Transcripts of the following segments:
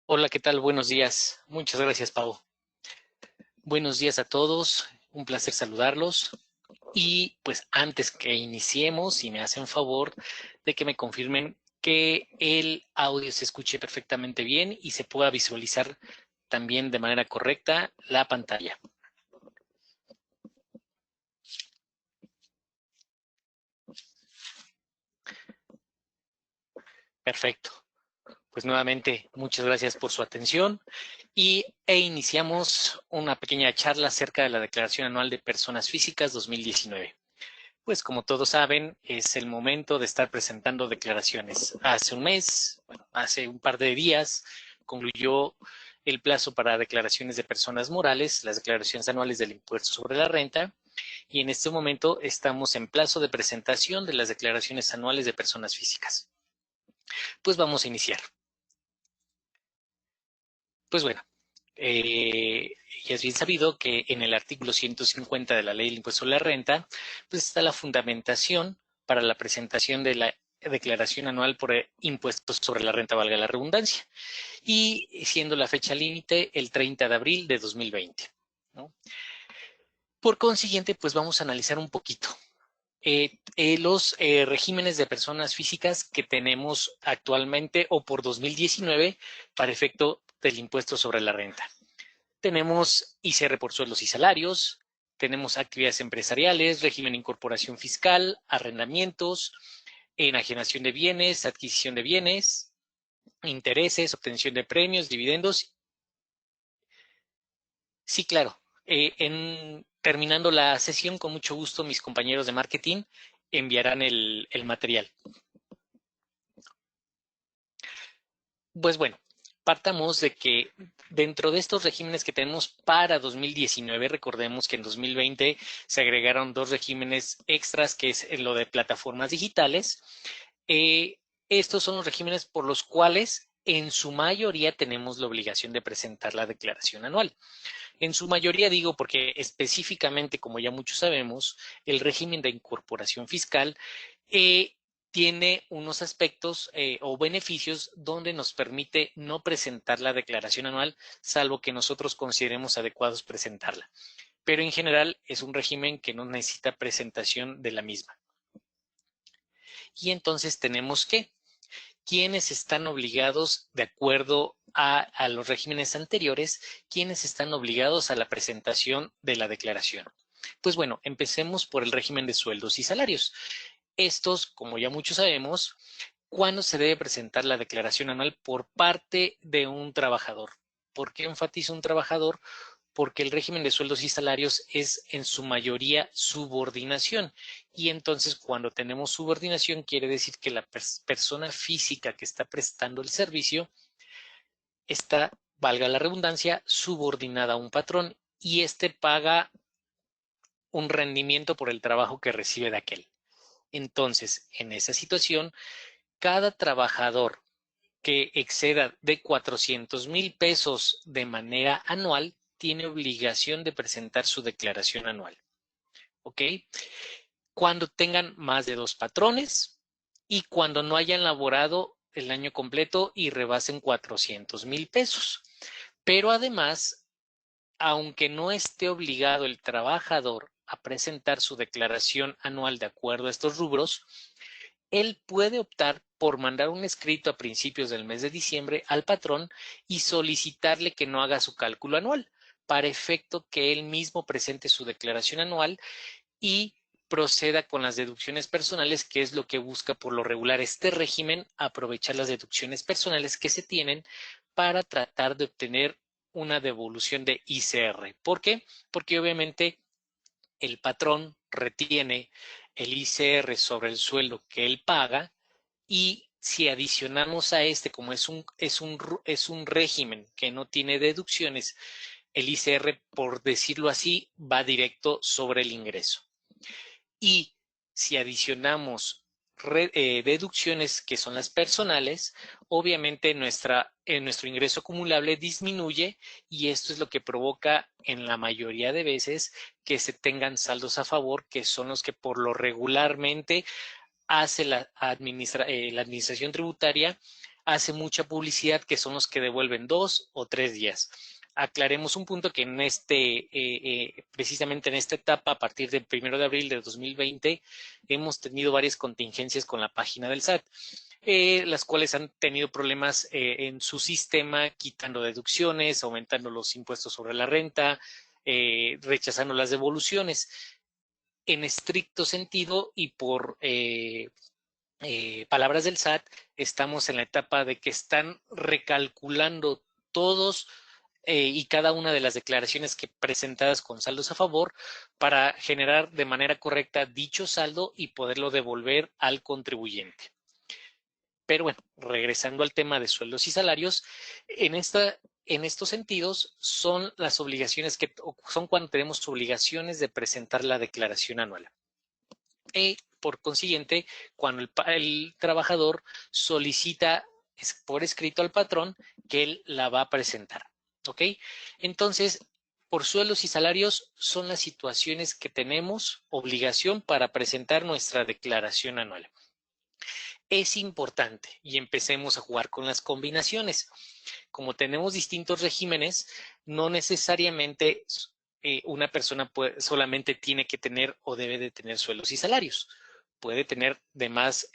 Hola, ¿qué tal? Buenos días. Muchas gracias, Pau. Buenos días a todos. Un placer saludarlos. Y pues antes que iniciemos, si me hacen favor de que me confirmen que el audio se escuche perfectamente bien y se pueda visualizar también de manera correcta la pantalla. Perfecto. Pues nuevamente, muchas gracias por su atención e iniciamos una pequeña charla acerca de la Declaración Anual de Personas Físicas 2019. Pues como todos saben, es el momento de estar presentando declaraciones. Hace un mes, bueno, hace un par de días, concluyó el plazo para declaraciones de personas morales, las declaraciones anuales del impuesto sobre la renta, y en este momento estamos en plazo de presentación de las declaraciones anuales de personas físicas. Pues vamos a iniciar. Pues bueno, ya es bien sabido que en el artículo 150 de la Ley del Impuesto sobre la Renta, pues está la fundamentación para la presentación de la declaración anual por impuestos sobre la renta, valga la redundancia, y siendo la fecha límite el 30 de abril de 2020, ¿no? Por consiguiente, pues vamos a analizar un poquito los regímenes de personas físicas que tenemos actualmente o por 2019 para efecto del impuesto sobre la renta. Tenemos ICR por sueldos y salarios, tenemos actividades empresariales, régimen de incorporación fiscal, arrendamientos, enajenación de bienes, adquisición de bienes, intereses, obtención de premios, dividendos. Sí, claro. Terminando la sesión, con mucho gusto, mis compañeros de marketing enviarán el material. Pues bueno, partamos de que dentro de estos regímenes que tenemos para 2019, recordemos que en 2020 se agregaron dos regímenes extras, que es lo de plataformas digitales. Eh, Estos son los regímenes por los cuales en su mayoría tenemos la obligación de presentar la declaración anual. En su mayoría digo porque específicamente, como ya muchos sabemos, el régimen de incorporación fiscal eh, tiene unos aspectos o beneficios donde nos permite no presentar la declaración anual, salvo que nosotros consideremos adecuados presentarla. Pero en general es un régimen que no necesita presentación de la misma. Y entonces tenemos que quienes están obligados, de acuerdo a los regímenes anteriores, quienes están obligados a la presentación de la declaración. Pues bueno, empecemos por el régimen de sueldos y salarios. Estos, como ya muchos sabemos, ¿cuándo se debe presentar la declaración anual por parte de un trabajador? ¿Por qué enfatizo un trabajador? Porque el régimen de sueldos y salarios es en su mayoría subordinación. Y entonces cuando tenemos subordinación quiere decir que la persona física que está prestando el servicio está, valga la redundancia, subordinada a un patrón y éste paga un rendimiento por el trabajo que recibe de aquel. Entonces, en esa situación, cada trabajador que exceda de 400,000 pesos de manera anual tiene obligación de presentar su declaración anual. ¿Ok? Cuando tengan más de dos patrones y cuando no hayan laborado el año completo y rebasen 400,000 pesos. Pero además, aunque no esté obligado el trabajador a presentar su declaración anual de acuerdo a estos rubros, él puede optar por mandar un escrito a principios del mes de diciembre al patrón y solicitarle que no haga su cálculo anual, para efecto que él mismo presente su declaración anual y proceda con las deducciones personales, que es lo que busca por lo regular este régimen, aprovechar las deducciones personales que se tienen para tratar de obtener una devolución de ICR. ¿Por qué? Porque obviamente el patrón retiene el ICR sobre el sueldo que él paga y si adicionamos a este, como es un régimen que no tiene deducciones, el ICR, por decirlo así, va directo sobre el ingreso. Y si adicionamos deducciones que son las personales, obviamente nuestro ingreso acumulable disminuye y esto es lo que provoca en la mayoría de veces que se tengan saldos a favor, que son los que por lo regularmente hace la administración tributaria hace mucha publicidad, que son los que devuelven 2 o 3 días. Aclaremos un punto que en precisamente en esta etapa, a partir del 1 de abril de 2020, hemos tenido varias contingencias con la página del SAT. Las cuales han tenido problemas en su sistema, quitando deducciones, aumentando los impuestos sobre la renta, rechazando las devoluciones. En estricto sentido y por palabras del SAT, estamos en la etapa de que están recalculando todos y cada una de las declaraciones que presentadas con saldos a favor para generar de manera correcta dicho saldo y poderlo devolver al contribuyente. Pero bueno, regresando al tema de sueldos y salarios, en estos sentidos son las obligaciones son cuando tenemos obligaciones de presentar la declaración anual. Y por consiguiente, cuando el trabajador solicita por escrito al patrón que él la va a presentar. ¿Ok? Entonces, por sueldos y salarios son las situaciones que tenemos obligación para presentar nuestra declaración anual. Es importante y empecemos a jugar con las combinaciones. Como tenemos distintos regímenes, no necesariamente una persona solamente tiene que tener o debe de tener sueldos y salarios. Puede tener demás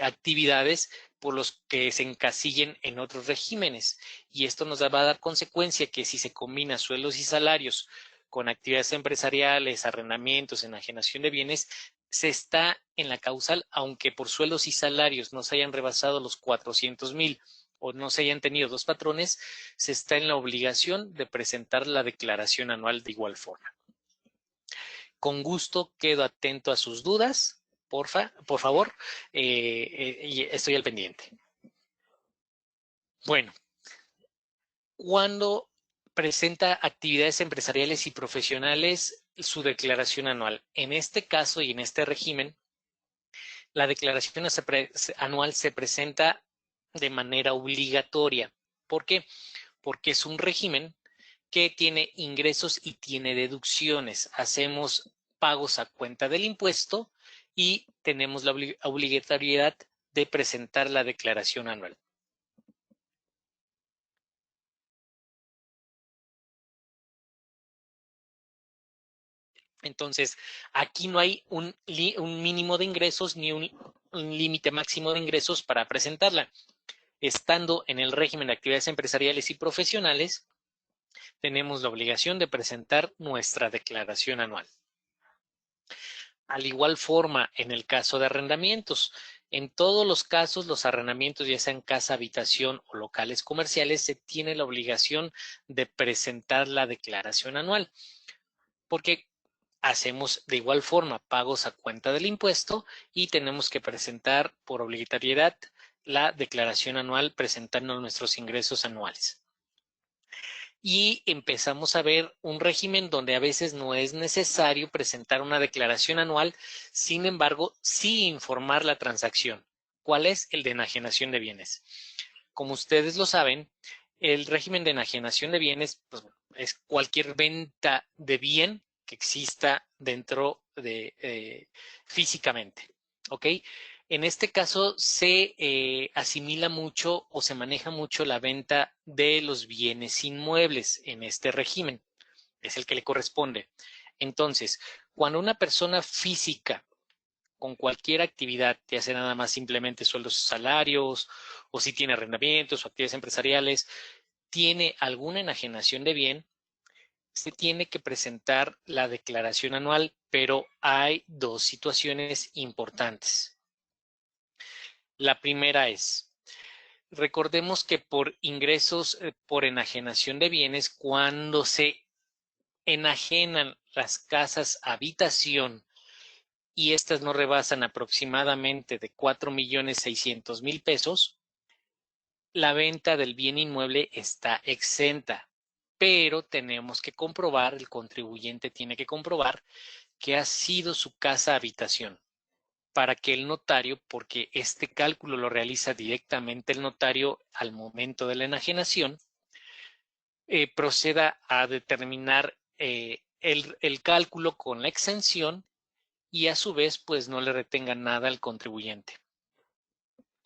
actividades por los que se encasillen en otros regímenes. Y esto nos va a dar consecuencia que si se combina sueldos y salarios con actividades empresariales, arrendamientos, enajenación de bienes, se está en la causal, aunque por sueldos y salarios no se hayan rebasado los 400,000 o no se hayan tenido dos patrones, se está en la obligación de presentar la declaración anual de igual forma. Con gusto quedo atento a sus dudas, por favor, y estoy al pendiente. Bueno, cuando presenta actividades empresariales y profesionales su declaración anual. En este caso y en este régimen, la declaración anual se presenta de manera obligatoria. ¿Por qué? Porque es un régimen que tiene ingresos y tiene deducciones. Hacemos pagos a cuenta del impuesto y tenemos la obligatoriedad de presentar la declaración anual. Entonces, aquí no hay un mínimo de ingresos ni un límite máximo de ingresos para presentarla. Estando en el régimen de actividades empresariales y profesionales, tenemos la obligación de presentar nuestra declaración anual. Al igual forma, en el caso de arrendamientos, en todos los casos, los arrendamientos, ya sean casa, habitación o locales comerciales, se tiene la obligación de presentar la declaración anual, porque hacemos de igual forma pagos a cuenta del impuesto y tenemos que presentar por obligatoriedad la declaración anual presentando nuestros ingresos anuales. Y empezamos a ver un régimen donde a veces no es necesario presentar una declaración anual, sin embargo, sí informar la transacción. ¿Cuál es? El de enajenación de bienes. Como ustedes lo saben, el régimen de enajenación de bienes pues, es cualquier venta de bien que exista dentro de físicamente. ¿Ok? En este caso se asimila mucho o se maneja mucho la venta de los bienes inmuebles en este régimen. Es el que le corresponde. Entonces, cuando una persona física con cualquier actividad, ya sea nada más simplemente sueldos y salarios, o si tiene arrendamientos o actividades empresariales, tiene alguna enajenación de bien, se tiene que presentar la declaración anual, pero hay dos situaciones importantes. La primera es, recordemos que por ingresos por enajenación de bienes, cuando se enajenan las casas habitación y estas no rebasan aproximadamente de 4,600,000 pesos, la venta del bien inmueble está exenta, pero tenemos que comprobar, el contribuyente tiene que comprobar que ha sido su casa habitación para que el notario, porque este cálculo lo realiza directamente el notario al momento de la enajenación, proceda a determinar el cálculo con la exención y a su vez pues no le retenga nada al contribuyente.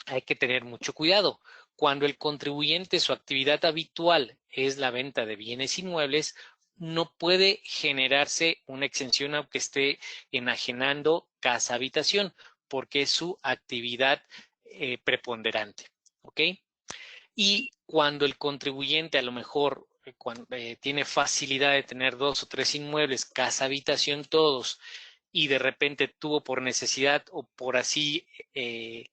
Hay que tener mucho cuidado. Cuando el contribuyente, su actividad habitual es la venta de bienes inmuebles, no puede generarse una exención aunque esté enajenando casa-habitación, porque es su actividad preponderante. ¿Ok? Y cuando el contribuyente a lo mejor tiene facilidad de tener 2 o 3 inmuebles, casa, habitación, todos, y de repente tuvo por necesidad o por así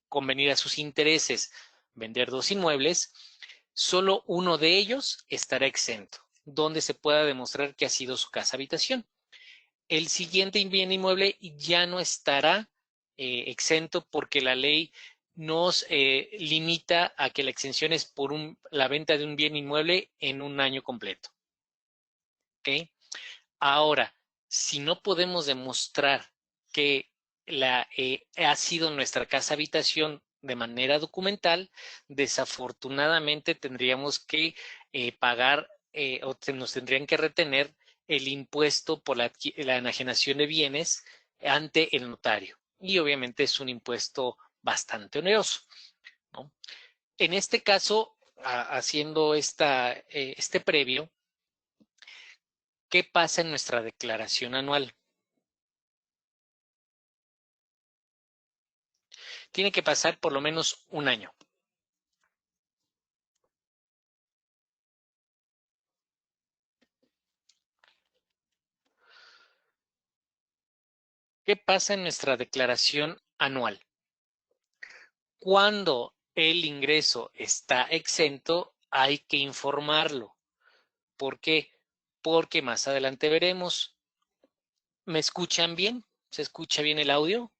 convenir a sus intereses vender 2 inmuebles, solo uno de ellos estará exento, donde se pueda demostrar que ha sido su casa habitación. El siguiente bien inmueble ya no estará exento porque la ley nos limita a que la exención es por la venta de un bien inmueble en un año completo. ¿Okay? Ahora, si no podemos demostrar que ha sido nuestra casa habitación de manera documental, desafortunadamente tendríamos que pagar o nos tendrían que retener el impuesto por la enajenación de bienes ante el notario. Y obviamente es un impuesto bastante oneroso, ¿no? En este caso, haciendo este previo, ¿qué pasa en nuestra declaración anual? Tiene que pasar por lo menos un año. ¿Qué pasa en nuestra declaración anual? Cuando el ingreso está exento, hay que informarlo. ¿Por qué? Porque más adelante veremos. ¿Me escuchan bien? ¿Se escucha bien el audio?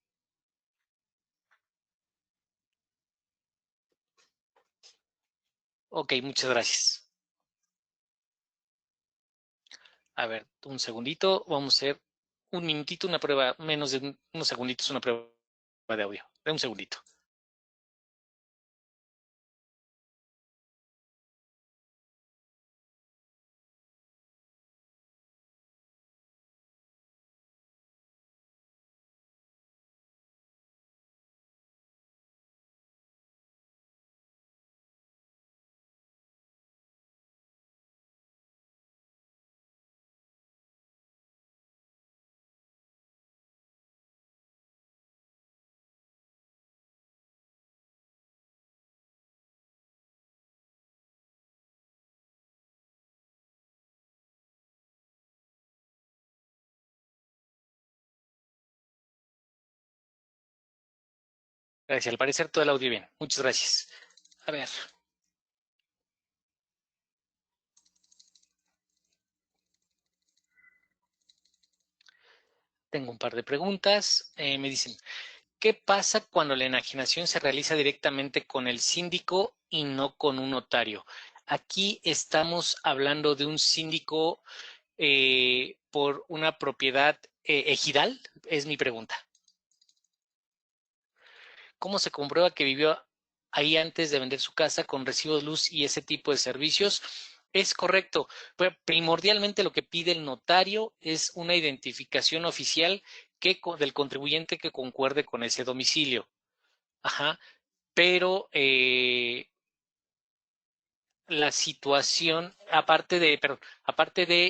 Ok, muchas gracias. A ver, un segundito. Vamos a hacer un minutito, una prueba, menos de unos segunditos, una prueba de audio. De un segundito. Gracias. Al parecer todo el audio bien. Muchas gracias. A ver. Tengo un par de preguntas. Me dicen, ¿qué pasa cuando la enajenación se realiza directamente con el síndico y no con un notario? Aquí estamos hablando de un síndico por una propiedad ejidal, es mi pregunta. ¿Cómo se comprueba que vivió ahí antes de vender su casa con recibo de luz y ese tipo de servicios? Es correcto. Pero primordialmente lo que pide el notario es una identificación oficial del contribuyente que concuerde con ese domicilio. Ajá. Pero la situación, aparte de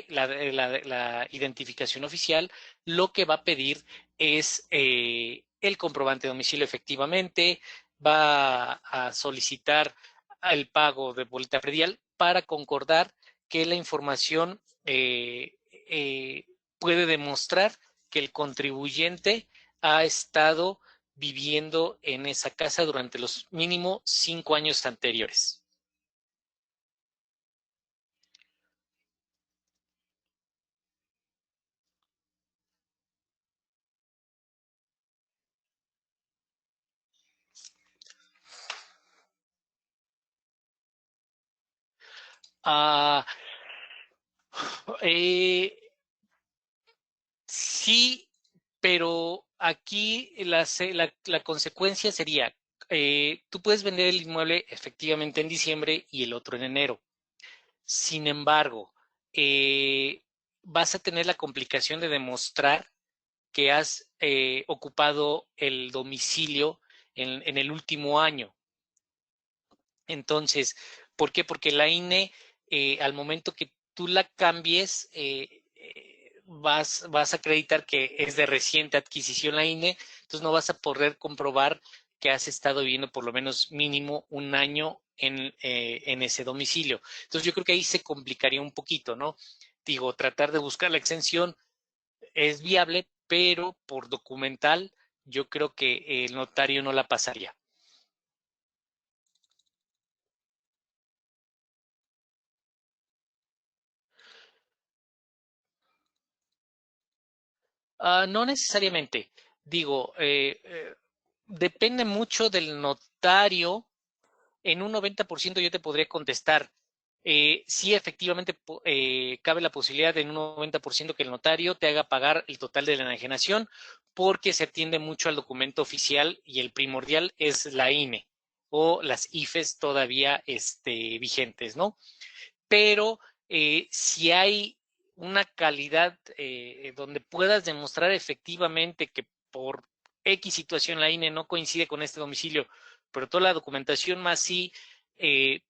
la identificación oficial, lo que va a pedir es el comprobante de domicilio efectivamente, va a solicitar el pago de boleta predial para concordar que la información eh, puede demostrar que el contribuyente ha estado viviendo en esa casa durante los mínimo 5 años anteriores. Ah, eh, sí, pero aquí la consecuencia sería, tú puedes vender el inmueble efectivamente en diciembre y el otro en enero. Sin embargo, vas a tener la complicación de demostrar que has ocupado el domicilio en el último año. Entonces, ¿por qué? Porque la INE, al momento que tú la cambies, vas a acreditar que es de reciente adquisición la INE, entonces no vas a poder comprobar que has estado viviendo por lo menos mínimo un año en ese domicilio. Entonces yo creo que ahí se complicaría un poquito, ¿no? Digo, tratar de buscar la exención es viable, pero por documental yo creo que el notario no la pasaría. No necesariamente. Digo, depende mucho del notario. En un 90% yo te podría contestar, sí, efectivamente cabe la posibilidad en un 90% que el notario te haga pagar el total de la enajenación porque se atiende mucho al documento oficial y el primordial es la INE o las IFES todavía vigentes, ¿no? Pero si hay una calidad donde puedas demostrar efectivamente que por X situación la INE no coincide con este domicilio, pero toda la documentación más sí eh,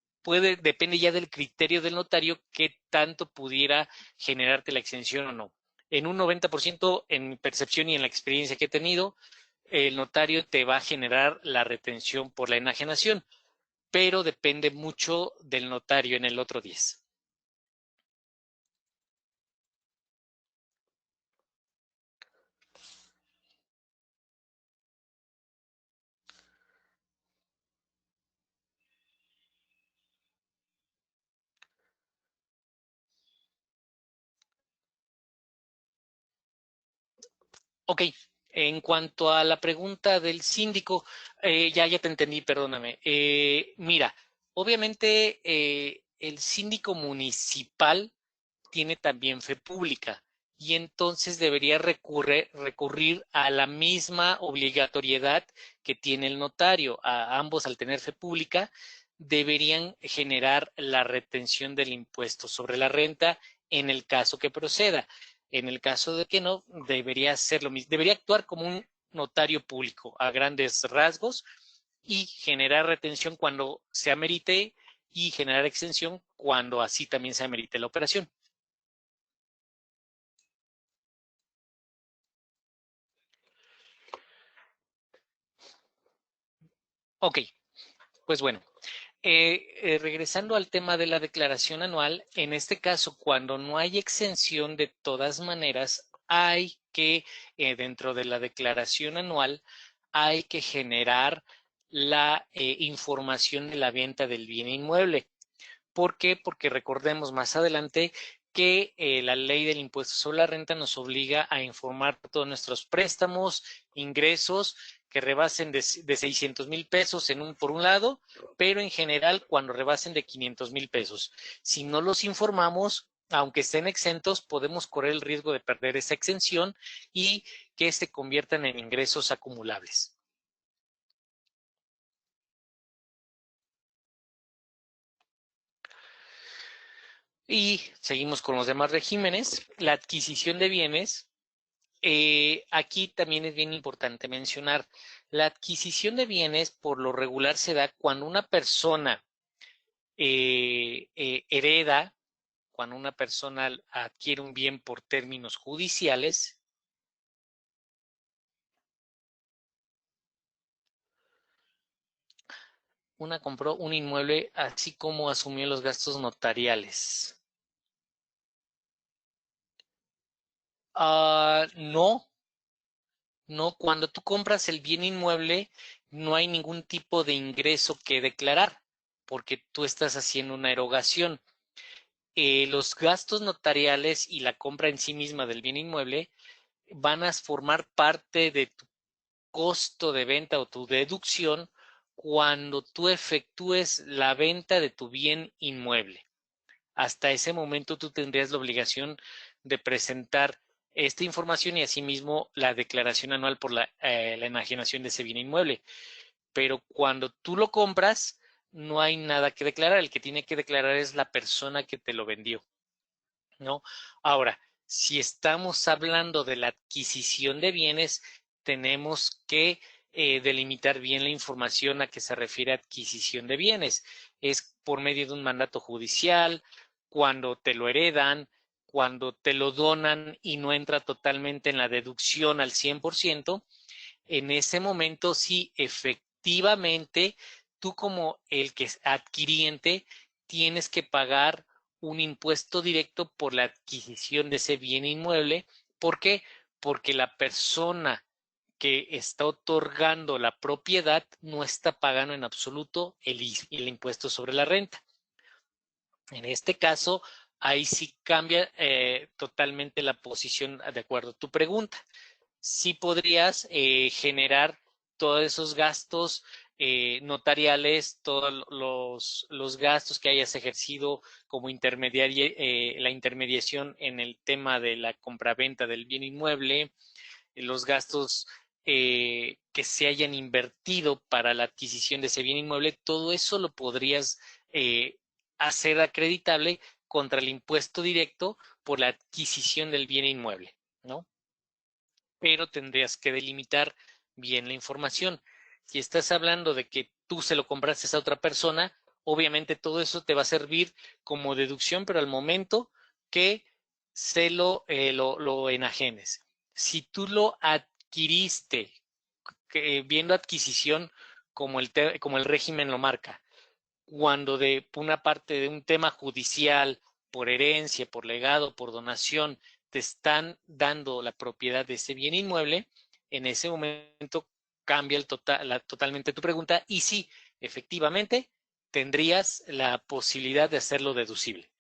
depende ya del criterio del notario qué tanto pudiera generarte la exención o no. En un 90%, en mi percepción y en la experiencia que he tenido, el notario te va a generar la retención por la enajenación, pero depende mucho del notario en el otro 10. Ok, en cuanto a la pregunta del síndico, ya te entendí, perdóname. Mira, obviamente el síndico municipal tiene también fe pública y entonces debería recurrir a la misma obligatoriedad que tiene el notario. A ambos, al tener fe pública, deberían generar la retención del impuesto sobre la renta en el caso que proceda. En el caso de que no, debería ser lo mismo, debería actuar como un notario público a grandes rasgos y generar retención cuando se amerite y generar exención cuando así también se amerite la operación. Ok, pues bueno, regresando al tema de la declaración anual, en este caso, cuando no hay exención, de todas maneras, hay que, dentro de la declaración anual, hay que generar la información de la venta del bien inmueble. ¿Por qué? Porque recordemos más adelante que la ley del impuesto sobre la renta nos obliga a informar todos nuestros préstamos, ingresos que rebasen de 600,000 pesos por un lado, pero en general cuando rebasen de 500,000 pesos. Si no los informamos, aunque estén exentos, podemos correr el riesgo de perder esa exención y que se conviertan en ingresos acumulables. Y seguimos con los demás regímenes. La adquisición de bienes. Aquí también es bien importante mencionar, la adquisición de bienes por lo regular se da cuando una persona hereda, cuando una persona adquiere un bien por términos judiciales, una compró un inmueble así como asumió los gastos notariales. No, no, cuando tú compras el bien inmueble no hay ningún tipo de ingreso que declarar porque tú estás haciendo una erogación. Los gastos notariales y la compra en sí misma del bien inmueble van a formar parte de tu costo de venta o tu deducción cuando tú efectúes la venta de tu bien inmueble. Hasta ese momento tú tendrías la obligación de presentar esta información y asimismo la declaración anual por la enajenación de ese bien inmueble. Pero cuando tú lo compras, no hay nada que declarar. El que tiene que declarar es la persona que te lo vendió. ¿No? Ahora, si estamos hablando de la adquisición de bienes, tenemos que delimitar bien la información a que se refiere a adquisición de bienes. Es por medio de un mandato judicial, cuando te lo heredan, cuando te lo donan y no entra totalmente en la deducción al 100%, en ese momento sí, efectivamente, tú como el que es adquiriente tienes que pagar un impuesto directo por la adquisición de ese bien inmueble. ¿Por qué? Porque la persona que está otorgando la propiedad no está pagando en absoluto el impuesto sobre la renta. En este caso, ahí sí cambia totalmente la posición de acuerdo a tu pregunta. Sí podrías generar todos esos gastos notariales, todos los gastos que hayas ejercido como intermediaria, la intermediación en el tema de la compraventa del bien inmueble, los gastos que se hayan invertido para la adquisición de ese bien inmueble, todo eso lo podrías eh, hacer acreditable contra el impuesto directo por la adquisición del bien inmueble, ¿no? Pero tendrías que delimitar bien la información. Si estás hablando de que tú se lo compraste a otra persona, obviamente todo eso te va a servir como deducción, pero al momento que lo enajenes. Si tú lo adquiriste, viendo adquisición como el régimen lo marca, cuando de una parte de un tema judicial, por herencia, por legado, por donación, te están dando la propiedad de ese bien inmueble, en ese momento cambia totalmente tu pregunta y sí, efectivamente, tendrías la posibilidad de hacerlo deducible.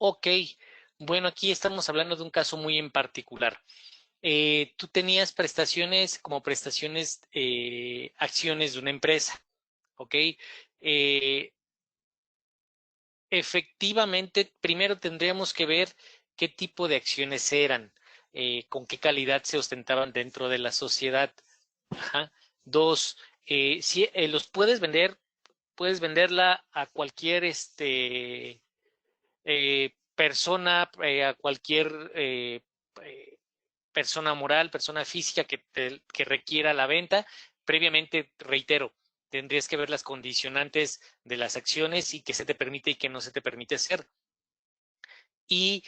Ok, bueno, aquí estamos hablando de un caso muy en particular. Tú tenías prestaciones como prestaciones, acciones de una empresa, ¿ok? Eh, Efectivamente, primero tendríamos que ver qué tipo de acciones eran, con qué calidad se ostentaban dentro de la sociedad. Ajá. Dos, si los puedes vender, puedes venderla a cualquier persona, a cualquier eh, persona moral, persona física que requiera la venta. Previamente, reitero, tendrías que ver las condicionantes de las acciones y qué se te permite y qué no se te permite hacer. Y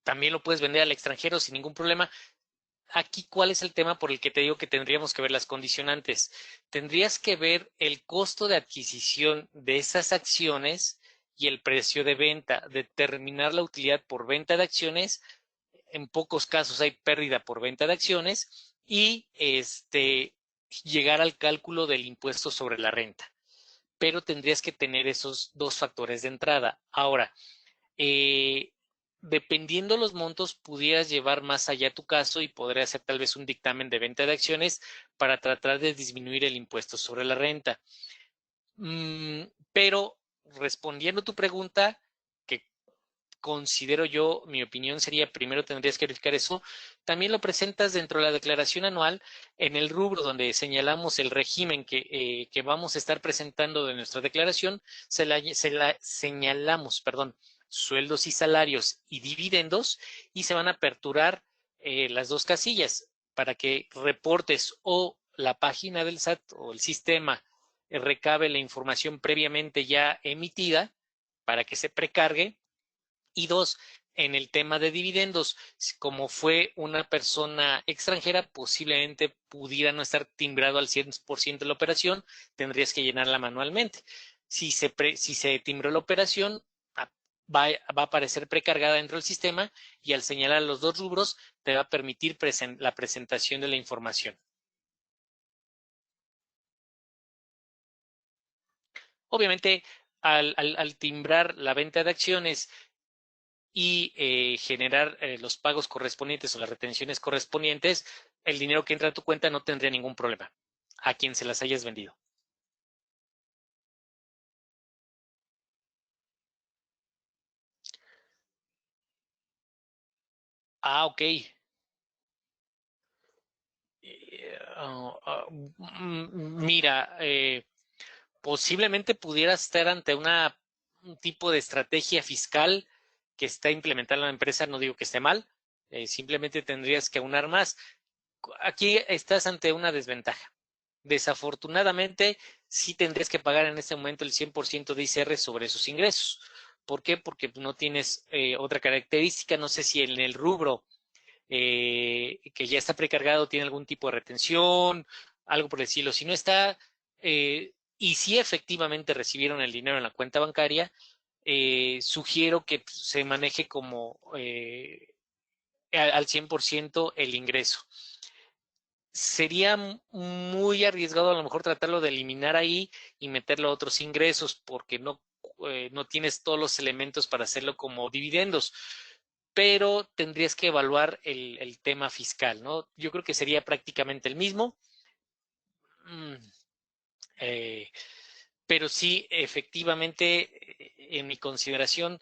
también lo puedes vender al extranjero sin ningún problema. Aquí, ¿cuál es el tema por el que te digo que tendríamos que ver las condicionantes? Tendrías que ver el costo de adquisición de esas acciones y el precio de venta, determinar la utilidad por venta de acciones. En pocos casos hay pérdida por venta de acciones y llegar al cálculo del impuesto sobre la renta. Pero tendrías que tener esos dos factores de entrada. Ahora, eh, dependiendo los montos, pudieras llevar más allá tu caso y podría hacer tal vez un dictamen de venta de acciones para tratar de disminuir el impuesto sobre la renta. Pero respondiendo a tu pregunta, que considero yo, mi opinión sería, primero tendrías que verificar eso. También lo presentas dentro de la declaración anual en el rubro donde señalamos el régimen que vamos a estar presentando de nuestra declaración, se la señalamos, perdón, sueldos y salarios y dividendos y se van a aperturar las dos casillas para que reportes o la página del SAT o el sistema recabe la información previamente ya emitida para que se precargue. Y dos, en el tema de dividendos, como fue una persona extranjera, posiblemente pudiera no estar timbrado al 100% de la operación, tendrías que llenarla manualmente. Si se timbró la operación, va a aparecer precargada dentro del sistema y al señalar los dos rubros te va a permitir la presentación de la información. Obviamente, al timbrar la venta de acciones y generar los pagos correspondientes o las retenciones correspondientes, el dinero que entra a tu cuenta no tendría ningún problema a quien se las hayas vendido. Ah, ok. Mira, posiblemente pudieras estar ante un tipo de estrategia fiscal que está implementando la empresa. No digo que esté mal, simplemente tendrías que aunar más. Aquí estás ante una desventaja. Desafortunadamente, sí tendrías que pagar en este momento el 100% de ICR sobre esos ingresos. ¿Por qué? Porque no tienes otra característica. No sé si en el rubro que ya está precargado tiene algún tipo de retención, algo por el estilo. Si no está, y si efectivamente recibieron el dinero en la cuenta bancaria, sugiero que se maneje como al 100% el ingreso. Sería muy arriesgado a lo mejor tratarlo de eliminar ahí y meterlo a otros ingresos porque no tienes todos los elementos para hacerlo como dividendos, pero tendrías que evaluar el tema fiscal, ¿no? Yo creo que sería prácticamente el mismo, mm, eh, pero sí, efectivamente, en mi consideración,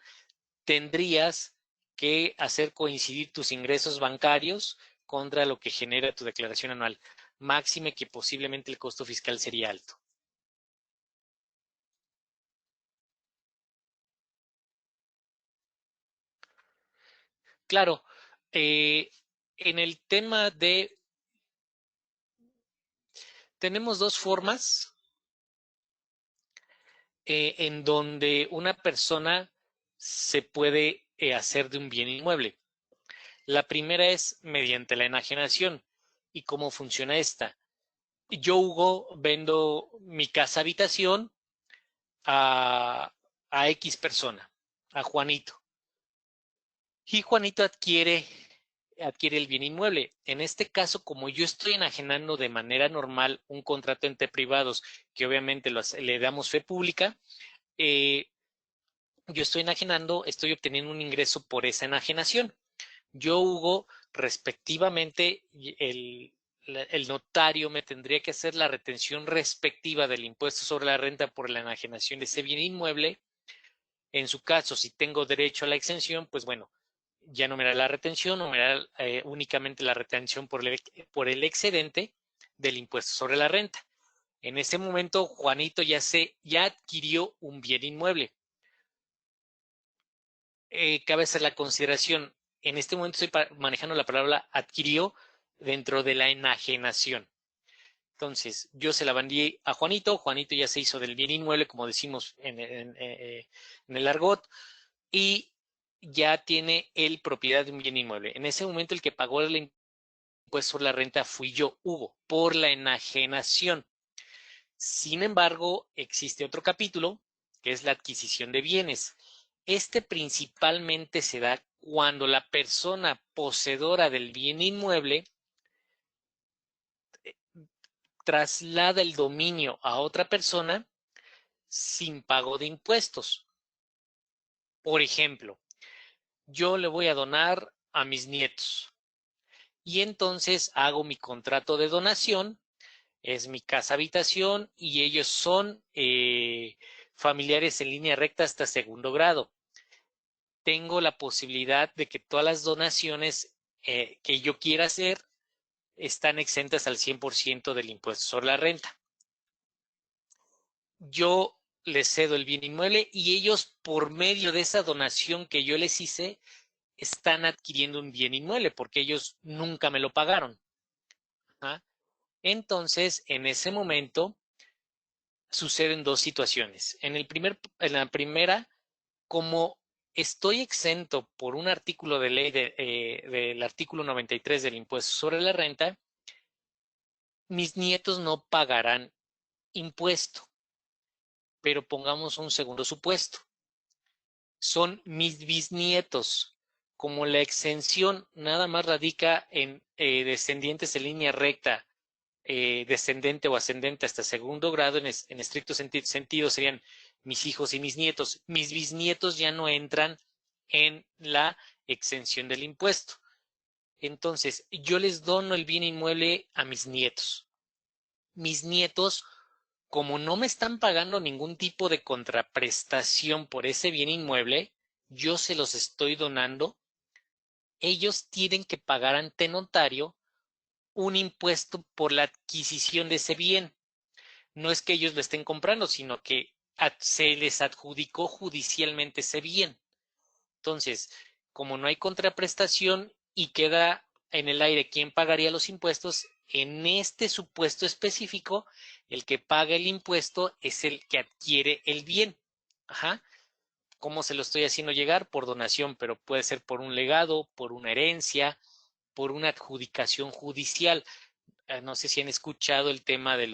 tendrías que hacer coincidir tus ingresos bancarios contra lo que genera tu declaración anual. Máxime que posiblemente el costo fiscal sería alto. Claro, eh, en el tema de, tenemos dos formas en donde una persona se puede hacer de un bien inmueble. La primera es mediante la enajenación. ¿Y cómo funciona esta? Yo, Hugo, vendo mi casa habitación a, a X persona, a Juanito. Y Juanito adquiere el bien inmueble. En este caso, como yo estoy enajenando de manera normal un contrato entre privados, que obviamente le damos fe pública, eh, yo estoy enajenando, estoy obteniendo un ingreso por esa enajenación. Yo, Hugo, respectivamente, el notario me tendría que hacer la retención respectiva del impuesto sobre la renta por la enajenación de ese bien inmueble. En su caso, si tengo derecho a la exención, pues bueno, ya no me da la retención, o me da únicamente la retención por el excedente del impuesto sobre la renta. En ese momento, Juanito ya adquirió un bien inmueble. Cabe hacer la consideración, en este momento estoy manejando la palabra adquirió dentro de la enajenación. Entonces, yo se la vendí a Juanito, Juanito ya se hizo del bien inmueble, como decimos en el argot, y ya tiene él propiedad de un bien inmueble. En ese momento el que pagó el impuesto sobre la renta fui yo, Hugo, por la enajenación. Sin embargo, existe otro capítulo, que es la adquisición de bienes. Este principalmente se da cuando la persona poseedora del bien inmueble traslada el dominio a otra persona sin pago de impuestos. Por ejemplo, yo le voy a donar a mis nietos y entonces hago mi contrato de donación, es mi casa habitación y ellos son familiares en línea recta hasta segundo grado. Tengo la posibilidad de que todas las donaciones que yo quiera hacer están exentas al 100% del impuesto sobre la renta. Yo les cedo el bien inmueble y ellos, por medio de esa donación que yo les hice, están adquiriendo un bien inmueble porque ellos nunca me lo pagaron. ¿Ah? Entonces, en ese momento, suceden dos situaciones. En la primera, como estoy exento por un artículo de ley del artículo 93 del impuesto sobre la renta, mis nietos no pagarán impuesto, pero pongamos un segundo supuesto. Son mis bisnietos. Como la exención nada más radica en descendientes en línea recta, descendente o ascendente hasta segundo grado, en estricto sentido serían mis hijos y mis nietos. Mis bisnietos ya no entran en la exención del impuesto. Entonces, yo les dono el bien inmueble a mis nietos. Mis nietos, como no me están pagando ningún tipo de contraprestación por ese bien inmueble, yo se los estoy donando. Ellos tienen que pagar ante notario un impuesto por la adquisición de ese bien. No es que ellos lo estén comprando, sino que se les adjudicó judicialmente ese bien. Entonces, como no hay contraprestación y queda en el aire quién pagaría los impuestos, en este supuesto específico, el que paga el impuesto es el que adquiere el bien. Ajá. ¿Cómo se lo estoy haciendo llegar? Por donación, pero puede ser por un legado, por una herencia, por una adjudicación judicial. No sé si han escuchado el tema de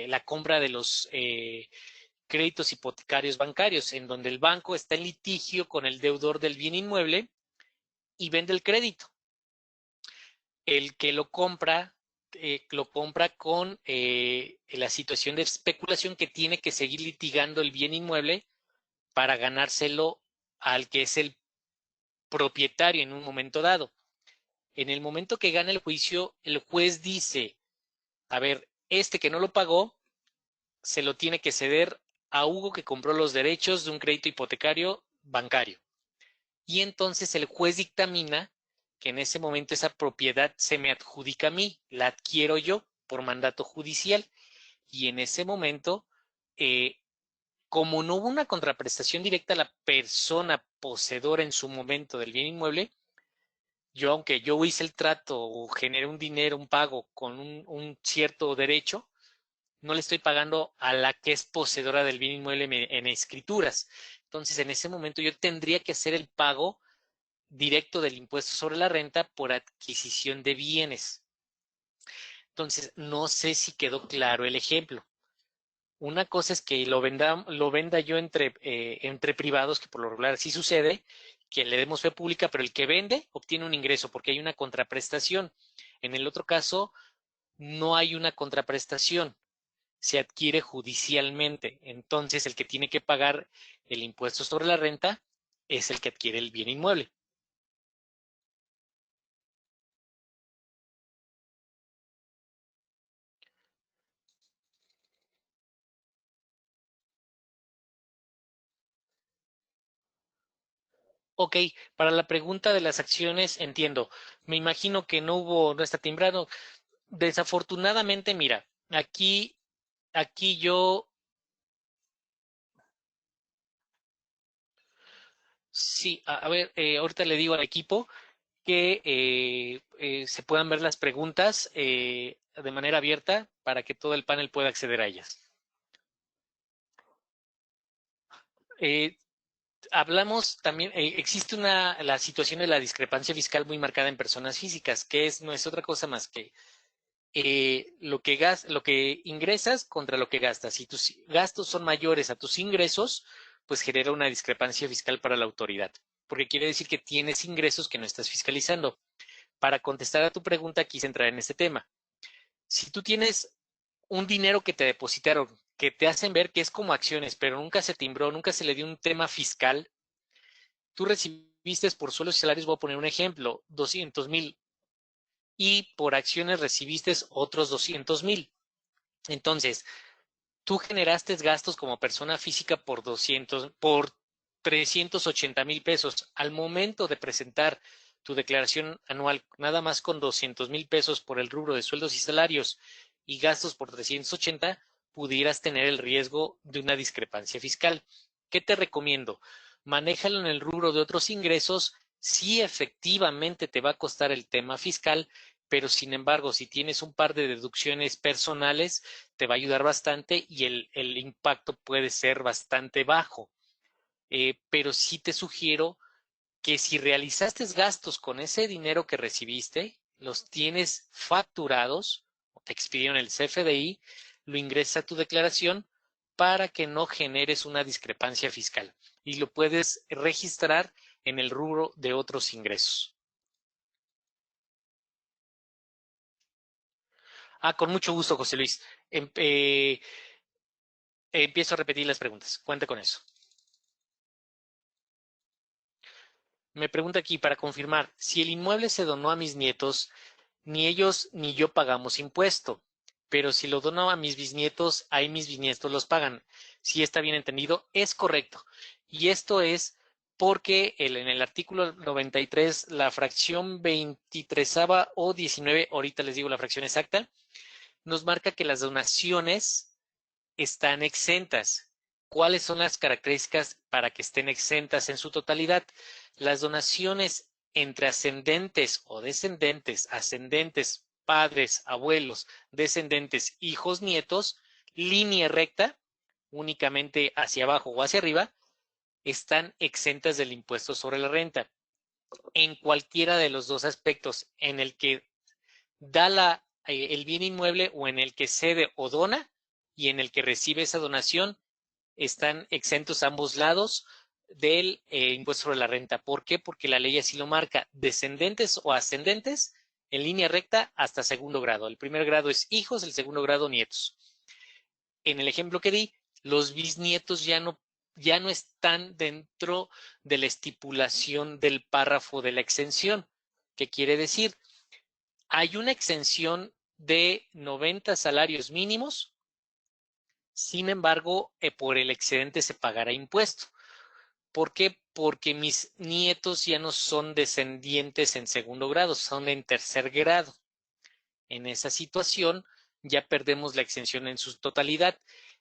la compra de los créditos hipotecarios bancarios, en donde el banco está en litigio con el deudor del bien inmueble y vende el crédito. El que lo compra con la situación de especulación que tiene que seguir litigando el bien inmueble para ganárselo al que es el propietario en un momento dado. En el momento que gana el juicio, el juez dice, a ver, este que no lo pagó, se lo tiene que ceder a Hugo que compró los derechos de un crédito hipotecario bancario. Y entonces el juez dictamina que en ese momento esa propiedad se me adjudica a mí, la adquiero yo por mandato judicial. Y en ese momento, eh, como no hubo una contraprestación directa a la persona poseedora en su momento del bien inmueble, yo, aunque yo hice el trato o generé un dinero, un pago con un cierto derecho, no le estoy pagando a la que es poseedora del bien inmueble en escrituras. Entonces, en ese momento yo tendría que hacer el pago directo del impuesto sobre la renta por adquisición de bienes. Entonces, no sé si quedó claro el ejemplo. Una cosa es que lo venda yo entre privados, que por lo regular sí sucede, que le demos fe pública, pero el que vende obtiene un ingreso porque hay una contraprestación. En el otro caso, no hay una contraprestación, se adquiere judicialmente. Entonces, el que tiene que pagar el impuesto sobre la renta es el que adquiere el bien inmueble. Ok, para la pregunta de las acciones, entiendo. Me imagino que no está timbrado. Desafortunadamente, mira, aquí yo, sí, a ver, ahorita le digo al equipo que se puedan ver las preguntas de manera abierta para que todo el panel pueda acceder a ellas. Eh, Hablamos también, existe la situación de la discrepancia fiscal muy marcada en personas físicas, que no es otra cosa más que lo que ingresas contra lo que gastas. Si tus gastos son mayores a tus ingresos, pues genera una discrepancia fiscal para la autoridad, porque quiere decir que tienes ingresos que no estás fiscalizando. Para contestar a tu pregunta, quise entrar en este tema. Si tú tienes un dinero que te depositaron, que te hacen ver que es como acciones, pero nunca se timbró, nunca se le dio un tema fiscal, tú recibiste por sueldos y salarios, voy a poner un ejemplo, 200,000, y por acciones recibiste otros 200,000. Entonces, tú generaste gastos como persona física por 380,000 pesos. Al momento de presentar tu declaración anual, nada más con 200,000 pesos por el rubro de sueldos y salarios y gastos por 380, pudieras tener el riesgo de una discrepancia fiscal. ¿Qué te recomiendo? Manéjalo en el rubro de otros ingresos. Sí, efectivamente te va a costar el tema fiscal, pero sin embargo, si tienes un par de deducciones personales, te va a ayudar bastante y el impacto puede ser bastante bajo. Pero sí te sugiero que si realizaste gastos con ese dinero que recibiste, los tienes facturados, o te expidieron el CFDI, lo ingresas a tu declaración para que no generes una discrepancia fiscal y lo puedes registrar en el rubro de otros ingresos. Con mucho gusto, José Luis. Empiezo a repetir las preguntas. Cuenta con eso. Me pregunta aquí para confirmar, si el inmueble se donó a mis nietos, ni ellos ni yo pagamos impuesto, pero si lo dono a mis bisnietos, ahí mis bisnietos los pagan. Si está bien entendido, es correcto. Y esto es porque en el artículo 93, la fracción 23 o 19, ahorita les digo la fracción exacta, nos marca que las donaciones están exentas. ¿Cuáles son las características para que estén exentas en su totalidad? Las donaciones entre ascendentes o descendentes, ascendentes, padres, abuelos, descendentes, hijos, nietos, línea recta, únicamente hacia abajo o hacia arriba, están exentas del impuesto sobre la renta. En cualquiera de los dos aspectos, en el que da el bien inmueble o en el que cede o dona y en el que recibe esa donación, están exentos ambos lados del impuesto sobre la renta. ¿Por qué? Porque la ley así lo marca. Descendentes o ascendentes en línea recta hasta segundo grado. El primer grado es hijos, el segundo grado nietos. En el ejemplo que di, los bisnietos ya no están dentro de la estipulación del párrafo de la exención. ¿Qué quiere decir? Hay una exención de 90 salarios mínimos, sin embargo, por el excedente se pagará impuesto. ¿Por qué? Porque mis nietos ya no son descendientes en segundo grado, son en tercer grado. En esa situación ya perdemos la exención en su totalidad.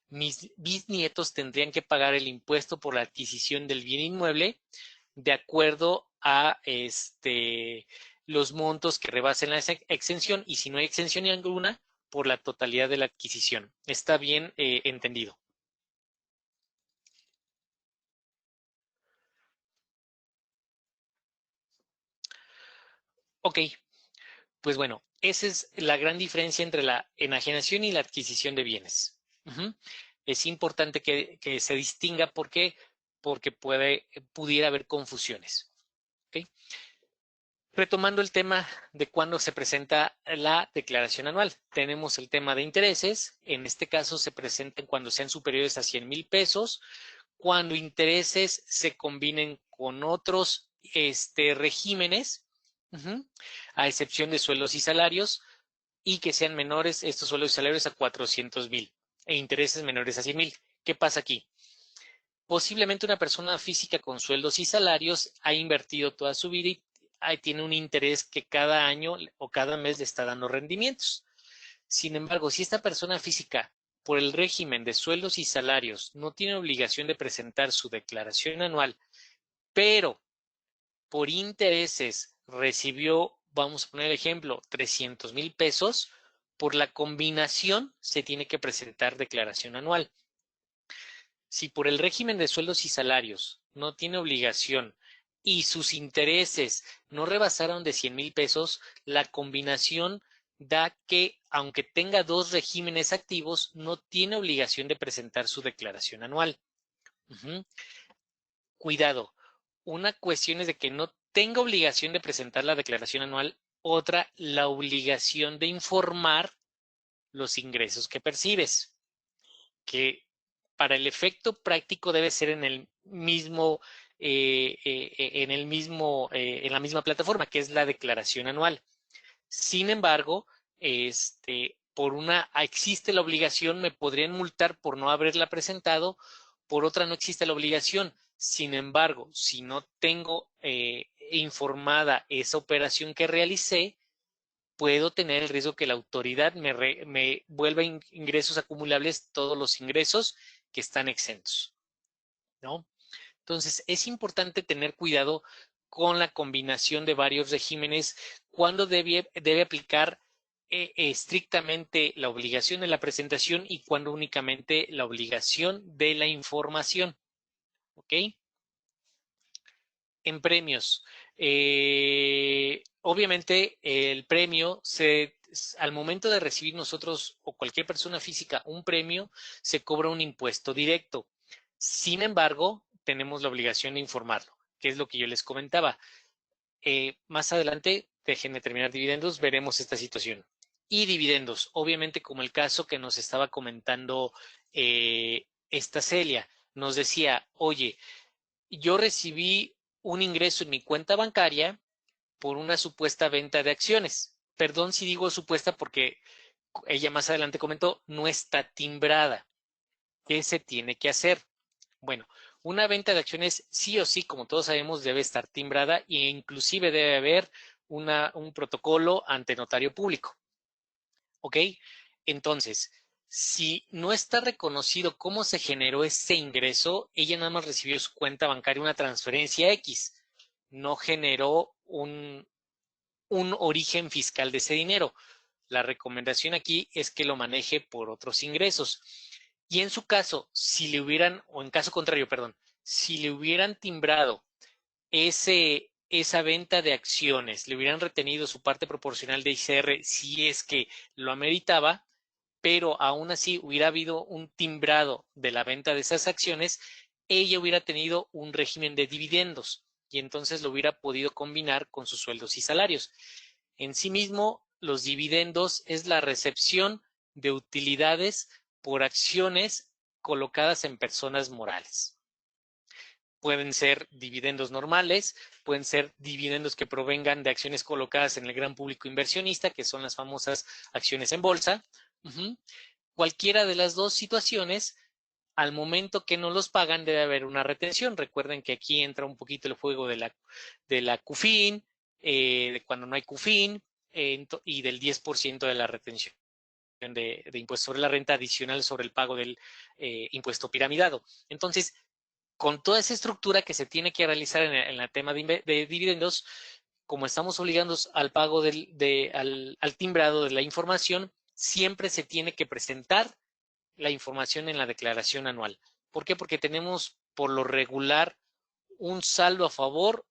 Mis bisnietos tendrían que pagar el impuesto por la adquisición del bien inmueble de acuerdo a los montos que rebasen la exención, y si no hay exención ninguna, por la totalidad de la adquisición. ¿Está bien entendido? Ok, pues bueno, esa es la gran diferencia entre la enajenación y la adquisición de bienes. Es importante que se distinga. ¿Por qué? Porque pudiera haber confusiones. ¿Okay? Retomando el tema de cuándo se presenta la declaración anual, tenemos el tema de intereses. En este caso se presentan cuando sean superiores a 100,000 pesos, cuando intereses se combinen con otros regímenes, a excepción de sueldos y salarios, y que sean menores estos sueldos y salarios a 400,000 e intereses menores a 100,000. ¿Qué pasa aquí? Posiblemente una persona física con sueldos y salarios ha invertido toda su vida y tiene un interés que cada año o cada mes le está dando rendimientos. Sin embargo, si esta persona física, por el régimen de sueldos y salarios, no tiene obligación de presentar su declaración anual, pero por intereses recibió, vamos a poner el ejemplo, 300,000 pesos, por la combinación se tiene que presentar declaración anual. Si por el régimen de sueldos y salarios no tiene obligación y sus intereses no rebasaron de 100,000 pesos, la combinación da que, aunque tenga dos regímenes activos, no tiene obligación de presentar su declaración anual. Cuidado, una cuestión es de que no tenga obligación de presentar la declaración anual, otra, la obligación de informar los ingresos que percibes, que para el efecto práctico debe ser en el mismo, en la misma plataforma, que es la declaración anual. Sin embargo, existe la obligación, me podrían multar por no haberla presentado, por otra no existe la obligación. Sin embargo, si no tengo informada esa operación que realicé, puedo tener el riesgo que la autoridad me vuelva ingresos acumulables todos los ingresos que están exentos, ¿no? Entonces, es importante tener cuidado con la combinación de varios regímenes, cuando debe aplicar estrictamente la obligación de la presentación y cuando únicamente la obligación de la información. ¿Ok? En premios. Obviamente, el premio al momento de recibir nosotros o cualquier persona física un premio, se cobra un impuesto directo. Sin embargo, tenemos la obligación de informarlo, que es lo que yo les comentaba. Más adelante, déjenme terminar dividendos, veremos esta situación. Y dividendos, obviamente, como el caso que nos estaba comentando esta Celia, nos decía, oye, yo recibí un ingreso en mi cuenta bancaria por una supuesta venta de acciones. Perdón si digo supuesta porque ella más adelante comentó, no está timbrada. ¿Qué se tiene que hacer? Bueno, Una venta de acciones sí o sí, como todos sabemos, debe estar timbrada e inclusive debe haber un protocolo ante notario público. ¿Ok? Entonces, si no está reconocido cómo se generó ese ingreso, ella nada más recibió su cuenta bancaria una transferencia X, no generó un origen fiscal de ese dinero. La recomendación aquí es que lo maneje por otros ingresos. Y en su caso, si le hubieran, o en caso contrario, perdón, si le hubieran timbrado esa venta de acciones, le hubieran retenido su parte proporcional de ICR si es que lo ameritaba, pero aún así hubiera habido un timbrado de la venta de esas acciones, ella hubiera tenido un régimen de dividendos y entonces lo hubiera podido combinar con sus sueldos y salarios. En sí mismo, los dividendos es la recepción de utilidades por acciones colocadas en personas morales. Pueden ser dividendos normales, pueden ser dividendos que provengan de acciones colocadas en el gran público inversionista, que son las famosas acciones en bolsa. Cualquiera de las dos situaciones, al momento que no los pagan, debe haber una retención. Recuerden que aquí entra un poquito el juego de la CUFIN, de cuando no hay CUFIN, y del 10% de la retención de impuesto sobre la renta adicional sobre el pago del impuesto piramidado. Entonces, con toda esa estructura que se tiene que realizar en el tema de dividendos, como estamos obligados al pago al timbrado de la información, siempre se tiene que presentar la información en la declaración anual. ¿Por qué? Porque tenemos por lo regular un saldo a favor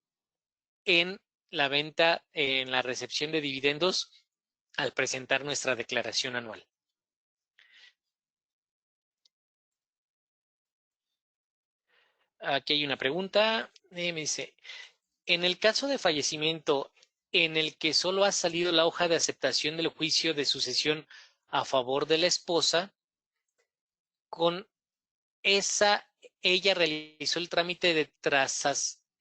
en la venta, en la recepción de dividendos al presentar nuestra declaración anual. Aquí hay una pregunta. Me dice, en el caso de fallecimiento en el que solo ha salido la hoja de aceptación del juicio de sucesión a favor de la esposa, con esa, ella realizó el trámite de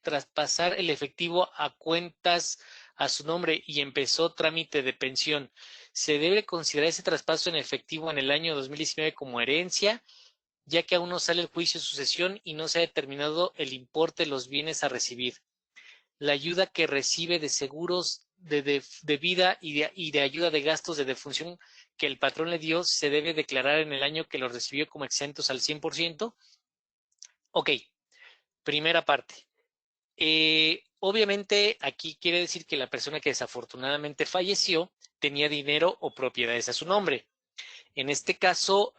traspasar el efectivo a cuentas a su nombre y empezó trámite de pensión. ¿Se debe considerar ese traspaso en efectivo en el año 2019 como herencia, ya que aún no sale el juicio de sucesión y no se ha determinado el importe de los bienes a recibir? La ayuda que recibe de seguros de vida y de ayuda de gastos de defunción que el patrón le dio se debe declarar en el año que lo recibió como exentos al 100%. Ok, primera parte. Obviamente aquí quiere decir que la persona que desafortunadamente falleció tenía dinero o propiedades a su nombre. En este caso,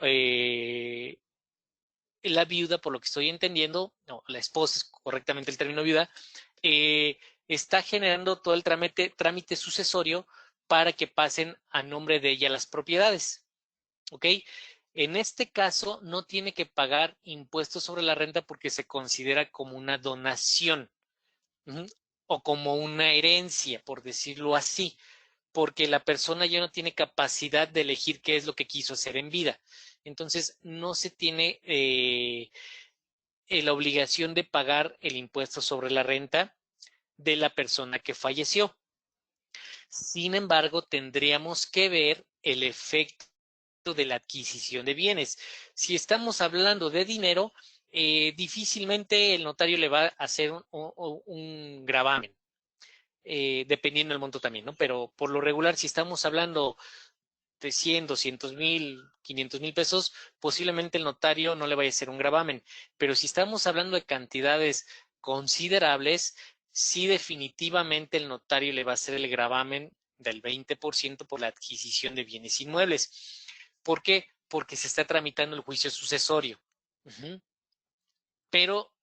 la viuda, por lo que estoy entendiendo, no, la esposa es correctamente el término viuda, eh, está generando todo el trámite sucesorio para que pasen a nombre de ella las propiedades. ¿Ok? En este caso, no tiene que pagar impuestos sobre la renta porque se considera como una donación. O como una herencia, por decirlo así, porque la persona ya no tiene capacidad de elegir qué es lo que quiso hacer en vida. Entonces, no se tiene la obligación de pagar el impuesto sobre la renta de la persona que falleció. Sin embargo, tendríamos que ver el efecto de la adquisición de bienes. Si estamos hablando de dinero, difícilmente el notario le va a hacer un gravamen, dependiendo del monto también, ¿no? Pero por lo regular, si estamos hablando de 100, 200,000, 500,000 pesos, posiblemente el notario no le vaya a hacer un gravamen. Pero si estamos hablando de cantidades considerables, sí definitivamente el notario le va a hacer el gravamen del 20% por la adquisición de bienes inmuebles. ¿Por qué? Porque se está tramitando el juicio sucesorio. Pero,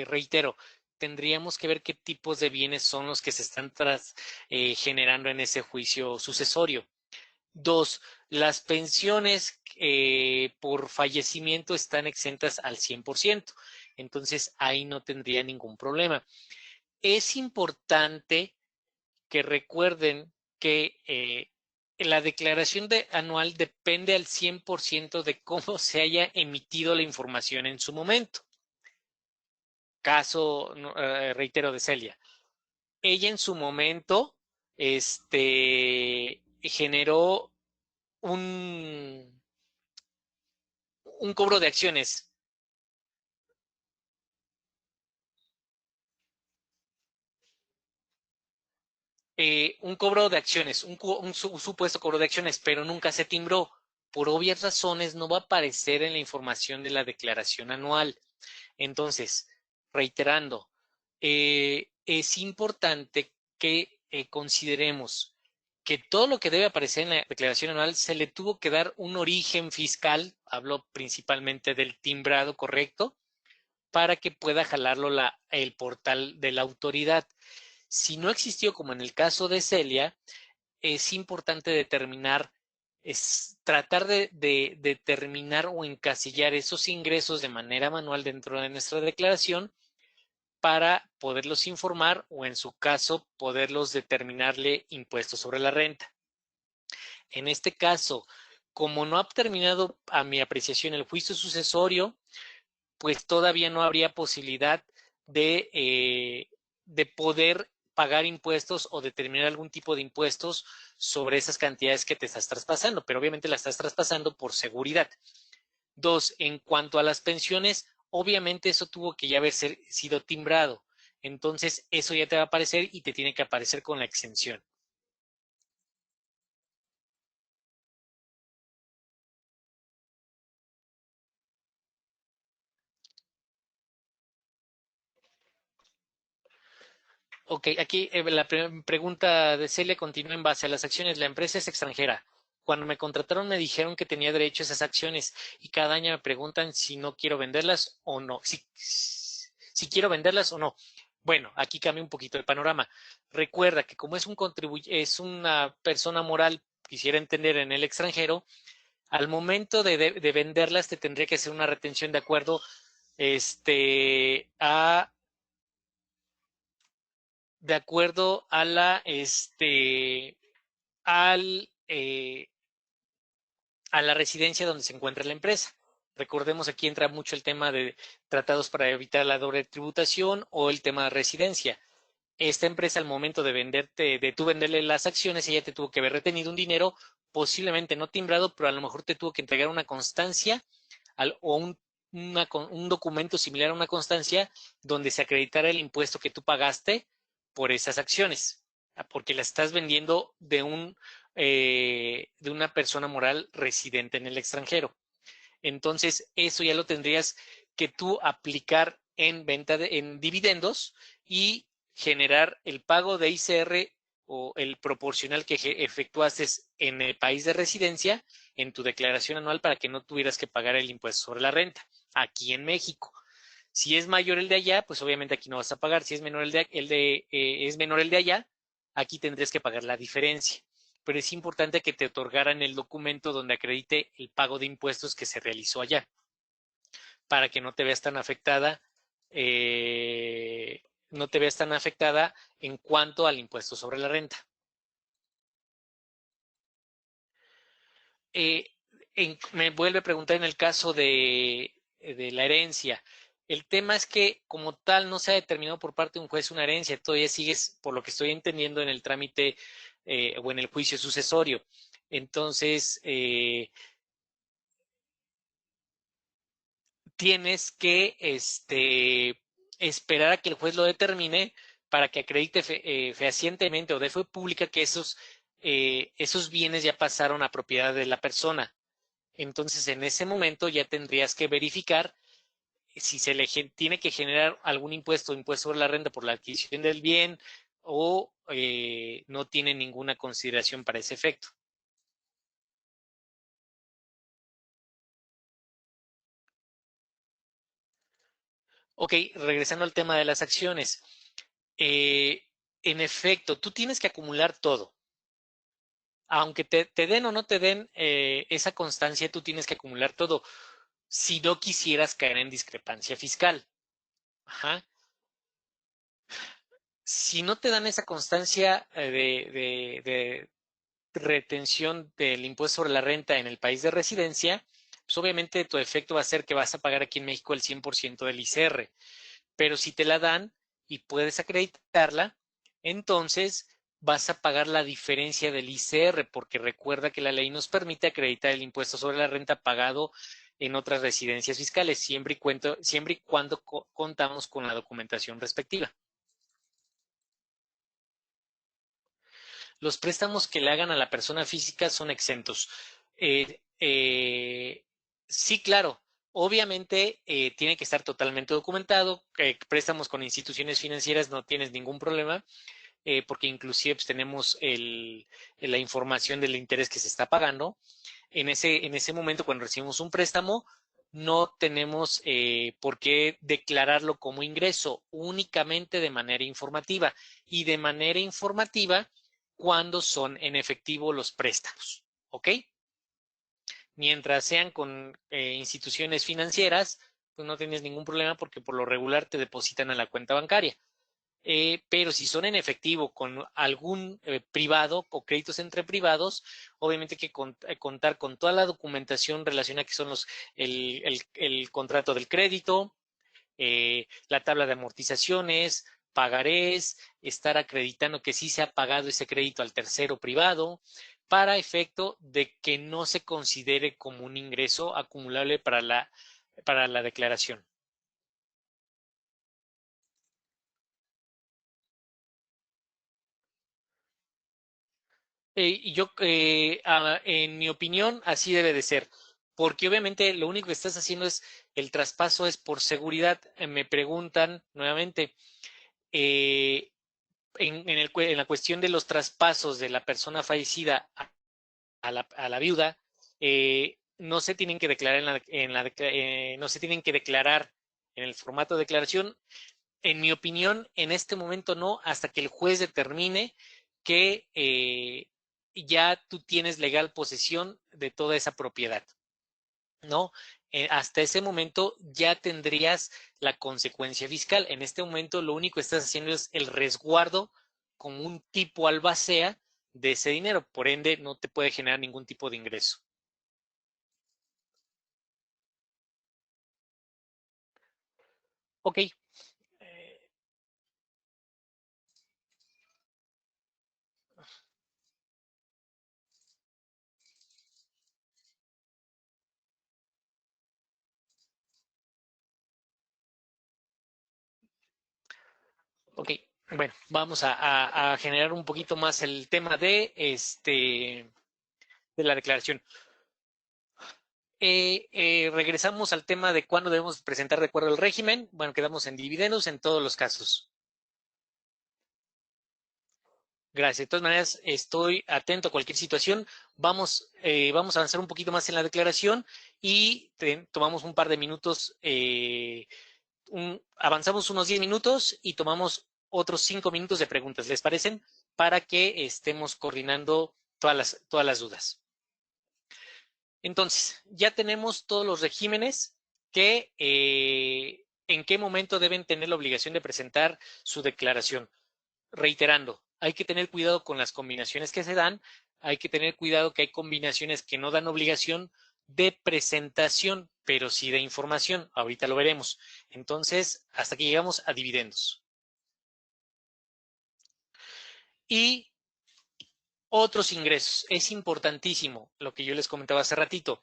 reitero, tendríamos que ver qué tipos de bienes son los que se están generando en ese juicio sucesorio. Dos, las pensiones por fallecimiento están exentas al 100%. Entonces, ahí no tendría ningún problema. Es importante que recuerden que la declaración anual depende al 100% de cómo se haya emitido la información en su momento. Caso, reitero, de Celia. Ella en su momento generó un cobro de acciones. un cobro de acciones, un supuesto cobro de acciones, pero nunca se timbró. Por obvias razones no va a aparecer en la información de la declaración anual. Entonces, reiterando, es importante que consideremos que todo lo que debe aparecer en la declaración anual se le tuvo que dar un origen fiscal, hablo principalmente del timbrado correcto, para que pueda jalarlo el portal de la autoridad. Si no existió, como en el caso de Celia, es importante determinar, tratar de determinar o encasillar esos ingresos de manera manual dentro de nuestra declaración para poderlos informar o, en su caso, poderlos determinarle impuestos sobre la renta. En este caso, como no ha terminado a mi apreciación el juicio sucesorio, pues todavía no habría posibilidad de poder pagar impuestos o determinar algún tipo de impuestos sobre esas cantidades que te estás traspasando, pero obviamente las estás traspasando por seguridad. Dos, en cuanto a las pensiones, obviamente eso tuvo que ya haber sido timbrado. Entonces, eso ya te va a aparecer y te tiene que aparecer con la exención. Ok, aquí la pregunta de Celia continúa en base a las acciones. La empresa es extranjera. Cuando me contrataron me dijeron que tenía derecho a esas acciones y cada año me preguntan si no quiero venderlas o no, si quiero venderlas o no. Bueno, aquí cambia un poquito el panorama. Recuerda que como es una persona moral, quisiera entender, en el extranjero, al momento de venderlas te tendría que hacer una retención de acuerdo a a al, a la residencia donde se encuentra la empresa. Recordemos, aquí entra mucho el tema de tratados para evitar la doble tributación o el tema de residencia. Esta empresa, al momento de tú venderle las acciones, ella te tuvo que haber retenido un dinero, posiblemente no timbrado, pero a lo mejor te tuvo que entregar una constancia o un documento similar a una constancia donde se acreditara el impuesto que tú pagaste por esas acciones, porque las estás vendiendo de una persona moral residente en el extranjero. Entonces, eso ya lo tendrías que tú aplicar en en dividendos y generar el pago de ICR o el proporcional que efectuaste en el país de residencia en tu declaración anual para que no tuvieras que pagar el impuesto sobre la renta aquí en México. Si es mayor el de allá, pues obviamente aquí no vas a pagar. Si es menor es menor el de allá, aquí tendrías que pagar la diferencia. Pero es importante que te otorgaran el documento donde acredite el pago de impuestos que se realizó allá, para que no te veas tan afectada, no te veas tan afectada en cuanto al impuesto sobre la renta. Eh, me vuelve a preguntar en el caso de la herencia. El tema es que como tal no se ha determinado por parte de un juez una herencia, todavía sigues, por lo que estoy entendiendo, en el trámite o en el juicio sucesorio. Entonces, tienes que esperar a que el juez lo determine para que acredite fehacientemente o de fe pública que esos bienes ya pasaron a propiedad de la persona. Entonces, en ese momento ya tendrías que verificar si se le tiene que generar algún impuesto sobre la renta por la adquisición del bien o no tiene ninguna consideración para ese efecto. Ok, regresando al tema de las acciones. Eh, en efecto, tú tienes que acumular todo. Aunque te den o no te den esa constancia, tú tienes que acumular todo si no quisieras caer en discrepancia fiscal. Ajá. Si no te dan esa constancia de retención del impuesto sobre la renta en el país de residencia, pues obviamente tu efecto va a ser que vas a pagar aquí en México el 100% del ICR. Pero si te la dan y puedes acreditarla, entonces vas a pagar la diferencia del ICR, porque recuerda que la ley nos permite acreditar el impuesto sobre la renta pagado en otras residencias fiscales, siempre y cuando contamos con la documentación respectiva. los préstamos que le hagan a la persona física son exentos. Sí, claro. Obviamente tiene que estar totalmente documentado. Préstamos con instituciones financieras no tienes ningún problema, porque inclusive pues, tenemos la información del interés que se está pagando. En ese momento, cuando recibimos un préstamo, no tenemos por qué declararlo como ingreso, únicamente de manera informativa. Y de manera informativa, cuando son en efectivo los préstamos. ¿Ok? Mientras sean con instituciones financieras, pues no tienes ningún problema porque por lo regular te depositan a la cuenta bancaria. Pero si son en efectivo con algún privado o créditos entre privados, obviamente hay que contar con toda la documentación relacionada que son el contrato del crédito, la tabla de amortizaciones, pagarés, estar acreditando que sí se ha pagado ese crédito al tercero privado, para efecto de que no se considere como un ingreso acumulable para la declaración. En mi opinión, así debe de ser, porque obviamente lo único que estás haciendo es el traspaso es por seguridad. Me preguntan nuevamente, eh, en la cuestión de los traspasos de la persona fallecida a la viuda, no se tienen que declarar no se tienen que declarar en el formato de declaración. En mi opinión, en este momento no, hasta que el juez determine que ya tú tienes legal posesión de toda esa propiedad, ¿no? Hasta ese momento ya tendrías la consecuencia fiscal. En este momento lo único que estás haciendo es el resguardo como un tipo albacea de ese dinero, por ende no te puede generar ningún tipo de ingreso. Ok, ok. Bueno, vamos a generar un poquito más el tema de la declaración. Regresamos al tema de cuándo debemos presentar de acuerdo al régimen. Bueno, quedamos en dividendos en todos los casos. Gracias. De todas maneras, estoy atento a cualquier situación. Vamos a avanzar un poquito más en la declaración y tomamos un par de minutos. Avanzamos unos 10 minutos y tomamos otros 5 minutos de preguntas. ¿Les parecen? Para que estemos coordinando todas las dudas. Entonces, ya tenemos todos los regímenes que en qué momento deben tener la obligación de presentar su declaración. Reiterando, hay que tener cuidado con las combinaciones que se dan, hay que tener cuidado que hay combinaciones que no dan obligación de presentación, pero sí de información. Ahorita lo veremos. Entonces, hasta que llegamos a dividendos. Y otros ingresos. Es importantísimo lo que yo les comentaba hace ratito.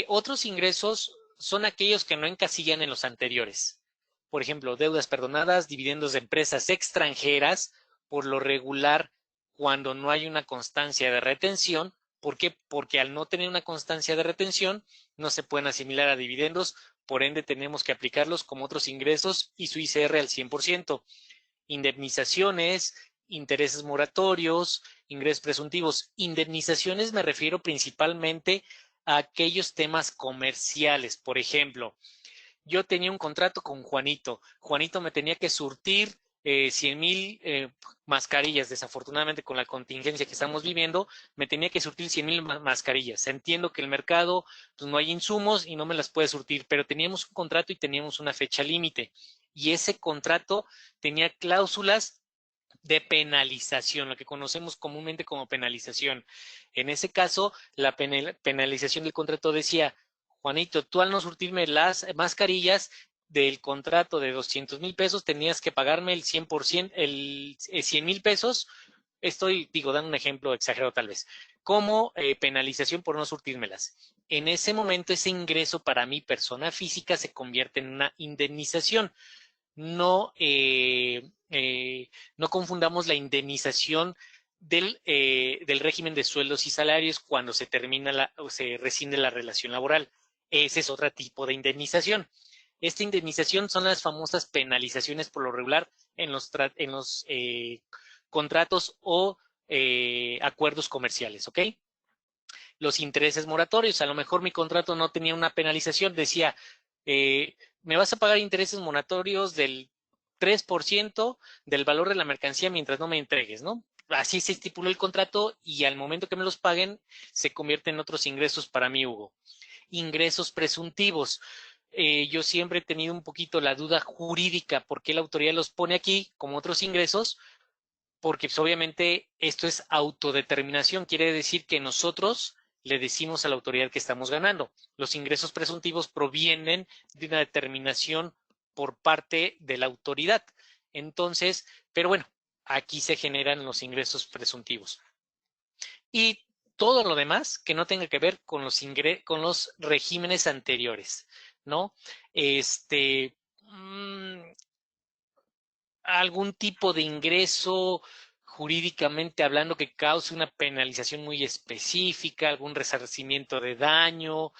Otros ingresos son aquellos que no encasillan en los anteriores. Por ejemplo, deudas perdonadas, dividendos de empresas extranjeras, por lo regular, cuando no hay una constancia de retención. ¿Por qué? Porque al no tener una constancia de retención, no se pueden asimilar a dividendos, por ende tenemos que aplicarlos como otros ingresos y su ICR al 100%. Indemnizaciones, intereses moratorios, ingresos presuntivos. Indemnizaciones me refiero principalmente a aquellos temas comerciales. Por ejemplo, yo tenía un contrato con Juanito. Juanito me tenía que surtir 100,000 mascarillas. Desafortunadamente, con la contingencia que estamos viviendo, me tenía que surtir 100,000 mascarillas. Entiendo que el mercado, pues no hay insumos y no me las puede surtir, pero teníamos un contrato y teníamos una fecha límite. Y ese contrato tenía cláusulas de penalización, lo que conocemos comúnmente como penalización. En ese caso, la penalización del contrato decía: Juanito, tú al no surtirme las mascarillas del contrato de 200,000 pesos, tenías que pagarme el 100%, 100,000 pesos. Digo, dando un ejemplo exagerado tal vez, como penalización por no surtírmelas. En ese momento, ese ingreso para mi persona física se convierte en una indemnización. No, no confundamos la indemnización del régimen de sueldos y salarios cuando se termina o se rescinde la relación laboral. Ese es otro tipo de indemnización. Esta indemnización son las famosas penalizaciones por lo regular en los contratos o acuerdos comerciales, ¿ok? Los intereses moratorios. A lo mejor mi contrato no tenía una penalización, decía, me vas a pagar intereses moratorios del 3% del valor de la mercancía mientras no me entregues, ¿no? Así se estipuló el contrato y al momento que me los paguen se convierte en otros ingresos para mí, Hugo. Ingresos presuntivos. Yo siempre he tenido un poquito la duda jurídica por qué la autoridad los pone aquí como otros ingresos, porque pues, obviamente esto es autodeterminación, quiere decir que nosotros le decimos a la autoridad que estamos ganando. Los ingresos presuntivos provienen de una determinación por parte de la autoridad. Entonces, pero bueno, aquí se generan los ingresos presuntivos. Y todo lo demás que no tenga que ver con los regímenes anteriores, ¿no? Algún tipo de ingreso jurídicamente hablando que cause una penalización muy específica, algún resarcimiento de daño,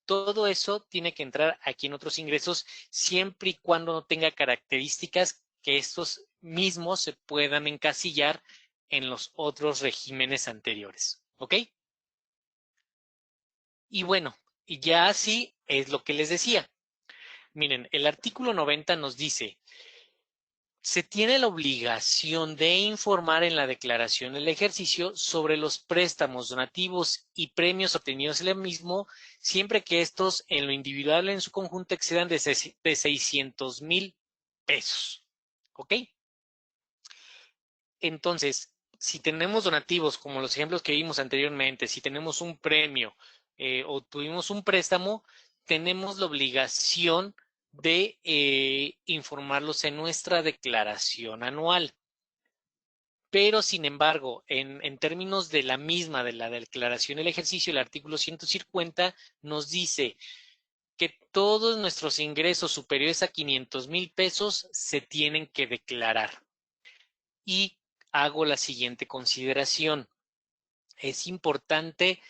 todo eso tiene que entrar aquí en otros ingresos siempre y cuando no tenga características que estos mismos se puedan encasillar en los otros regímenes anteriores. ¿Ok? Y bueno, y ya así es lo que les decía. Miren, el artículo 90 nos dice, se tiene la obligación de informar en la declaración del ejercicio sobre los préstamos, donativos y premios obtenidos en el mismo, siempre que estos en lo individual o en su conjunto excedan de 600,000 pesos. ¿Ok? Entonces, si tenemos donativos, como los ejemplos que vimos anteriormente, si tenemos un premio o tuvimos un préstamo, tenemos la obligación de informarlos en nuestra declaración anual. Pero, sin embargo, en términos de la misma, de la declaración del ejercicio, el artículo 150 nos dice que todos nuestros ingresos superiores a 500,000 pesos se tienen que declarar. Y hago la siguiente consideración. Es importante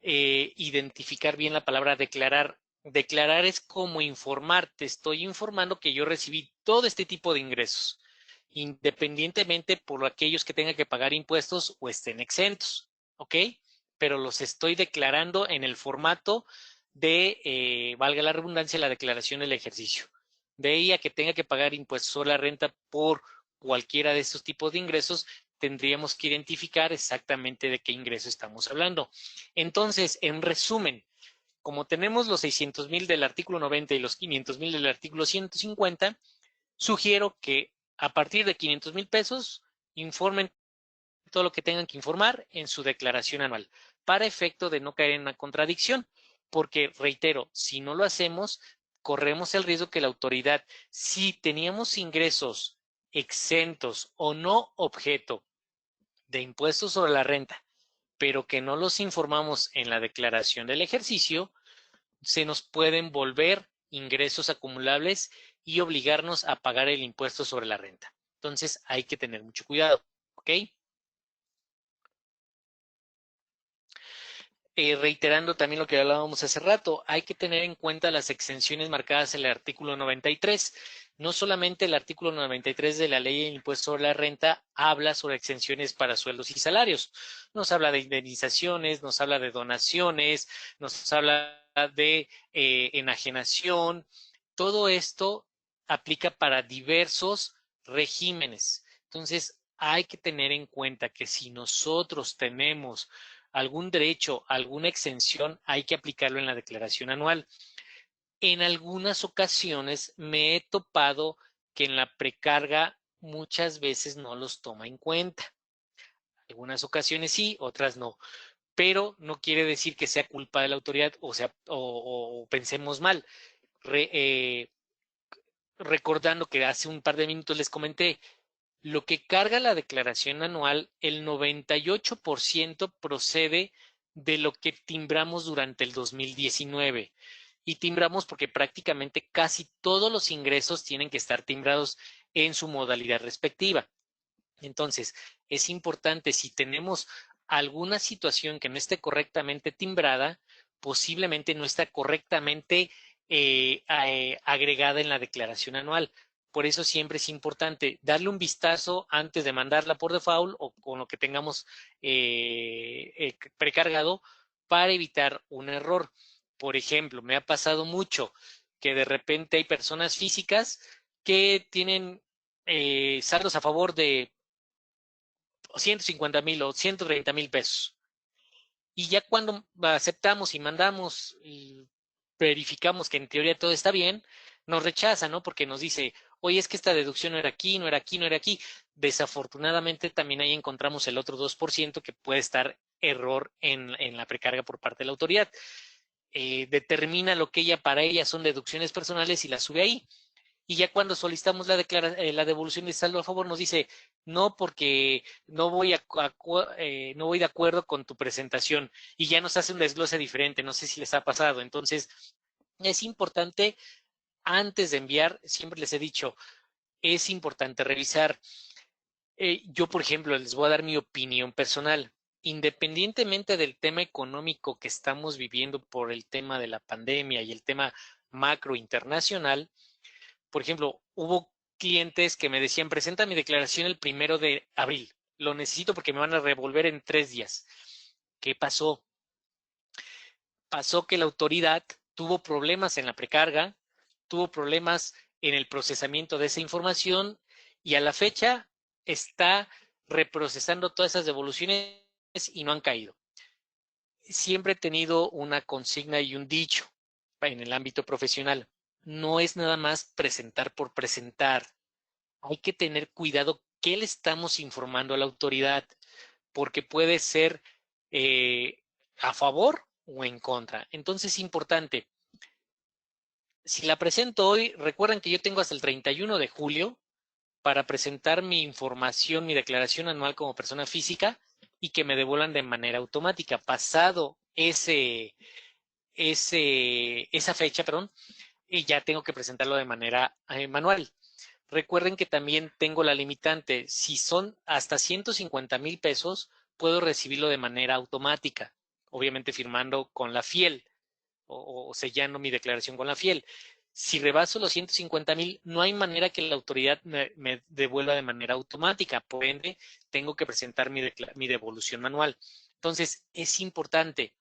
identificar bien la palabra declarar. Declarar es como informar. Te estoy informando que yo recibí todo este tipo de ingresos, independientemente por aquellos que tengan que pagar impuestos o estén exentos. ¿Ok? Pero los estoy declarando en el formato de, valga la redundancia, la declaración del ejercicio. De ahí a que tenga que pagar impuestos sobre la renta por cualquiera de estos tipos de ingresos, tendríamos que identificar exactamente de qué ingreso estamos hablando. Entonces, en resumen, como tenemos los 600,000 del artículo 90 y los 500,000 del artículo 150, sugiero que a partir de 500,000 pesos informen todo lo que tengan que informar en su declaración anual, para efecto de no caer en una contradicción, porque, reitero, si no lo hacemos, corremos el riesgo que la autoridad, si teníamos ingresos exentos o no objeto de impuestos sobre la renta, pero que no los informamos en la declaración del ejercicio, se nos pueden volver ingresos acumulables y obligarnos a pagar el impuesto sobre la renta. Entonces hay que tener mucho cuidado, ¿ok? Reiterando también lo que hablábamos hace rato, hay que tener en cuenta las exenciones marcadas en el artículo 93. No solamente el artículo 93 de la Ley del Impuesto sobre la Renta habla sobre exenciones para sueldos y salarios. Nos habla de indemnizaciones, nos habla de donaciones, nos habla de enajenación. Todo esto aplica para diversos regímenes. Entonces, hay que tener en cuenta que si nosotros tenemos algún derecho, alguna exención, hay que aplicarlo en la declaración anual. En algunas ocasiones me he topado que en la precarga muchas veces no los toma en cuenta. Algunas ocasiones sí, otras no. Pero no quiere decir que sea culpa de la autoridad o pensemos mal. Re, recordando que hace un par de minutos les comenté, lo que carga la declaración anual, el 98% procede de lo que timbramos durante el 2019. Y timbramos porque prácticamente casi todos los ingresos tienen que estar timbrados en su modalidad respectiva. Entonces, es importante, si tenemos alguna situación que no esté correctamente timbrada, posiblemente no está correctamente agregada en la declaración anual. Por eso siempre es importante darle un vistazo antes de mandarla por default o con lo que tengamos precargado para evitar un error. Por ejemplo, me ha pasado mucho que de repente hay personas físicas que tienen saldos a favor de 150,000 o 130,000 pesos. Y ya cuando aceptamos y mandamos y verificamos que en teoría todo está bien, nos rechaza, ¿no? Porque nos dice, oye, es que esta deducción no era aquí, no era aquí, no era aquí. Desafortunadamente también ahí encontramos el otro 2% que puede estar error en la precarga por parte de la autoridad. Determina lo que para ella son deducciones personales y la sube ahí. Y ya cuando solicitamos la devolución de saldo a favor nos dice, no, porque no voy de acuerdo con tu presentación, y ya nos hace un desglose diferente, no sé si les ha pasado. Entonces, es importante, antes de enviar, siempre les he dicho, es importante revisar. Yo, por ejemplo, les voy a dar mi opinión personal. Independientemente del tema económico que estamos viviendo por el tema de la pandemia y el tema macro internacional, por ejemplo, hubo clientes que me decían, presenta mi declaración el 1 de abril. Lo necesito porque me van a revolver en 3 días. ¿Qué pasó? Pasó que la autoridad tuvo problemas en la precarga, tuvo problemas en el procesamiento de esa información, y a la fecha está reprocesando todas esas devoluciones y no han caído. Siempre he tenido una consigna y un dicho en el ámbito profesional. No es nada más presentar por presentar. Hay que tener cuidado qué le estamos informando a la autoridad, porque puede ser a favor o en contra. Entonces es importante, si la presento hoy, recuerden que yo tengo hasta el 31 de julio para presentar mi información, mi declaración anual como persona física, y que me devuelvan de manera automática. Pasado esa fecha, perdón, y ya tengo que presentarlo de manera manual. Recuerden que también tengo la limitante. Si son hasta 150,000 pesos, puedo recibirlo de manera automática, obviamente firmando con la Fiel o sellando mi declaración con la Fiel. Si rebaso los 150,000, no hay manera que la autoridad me devuelva de manera automática. Por ende, tengo que presentar mi devolución manual. Entonces, es importante,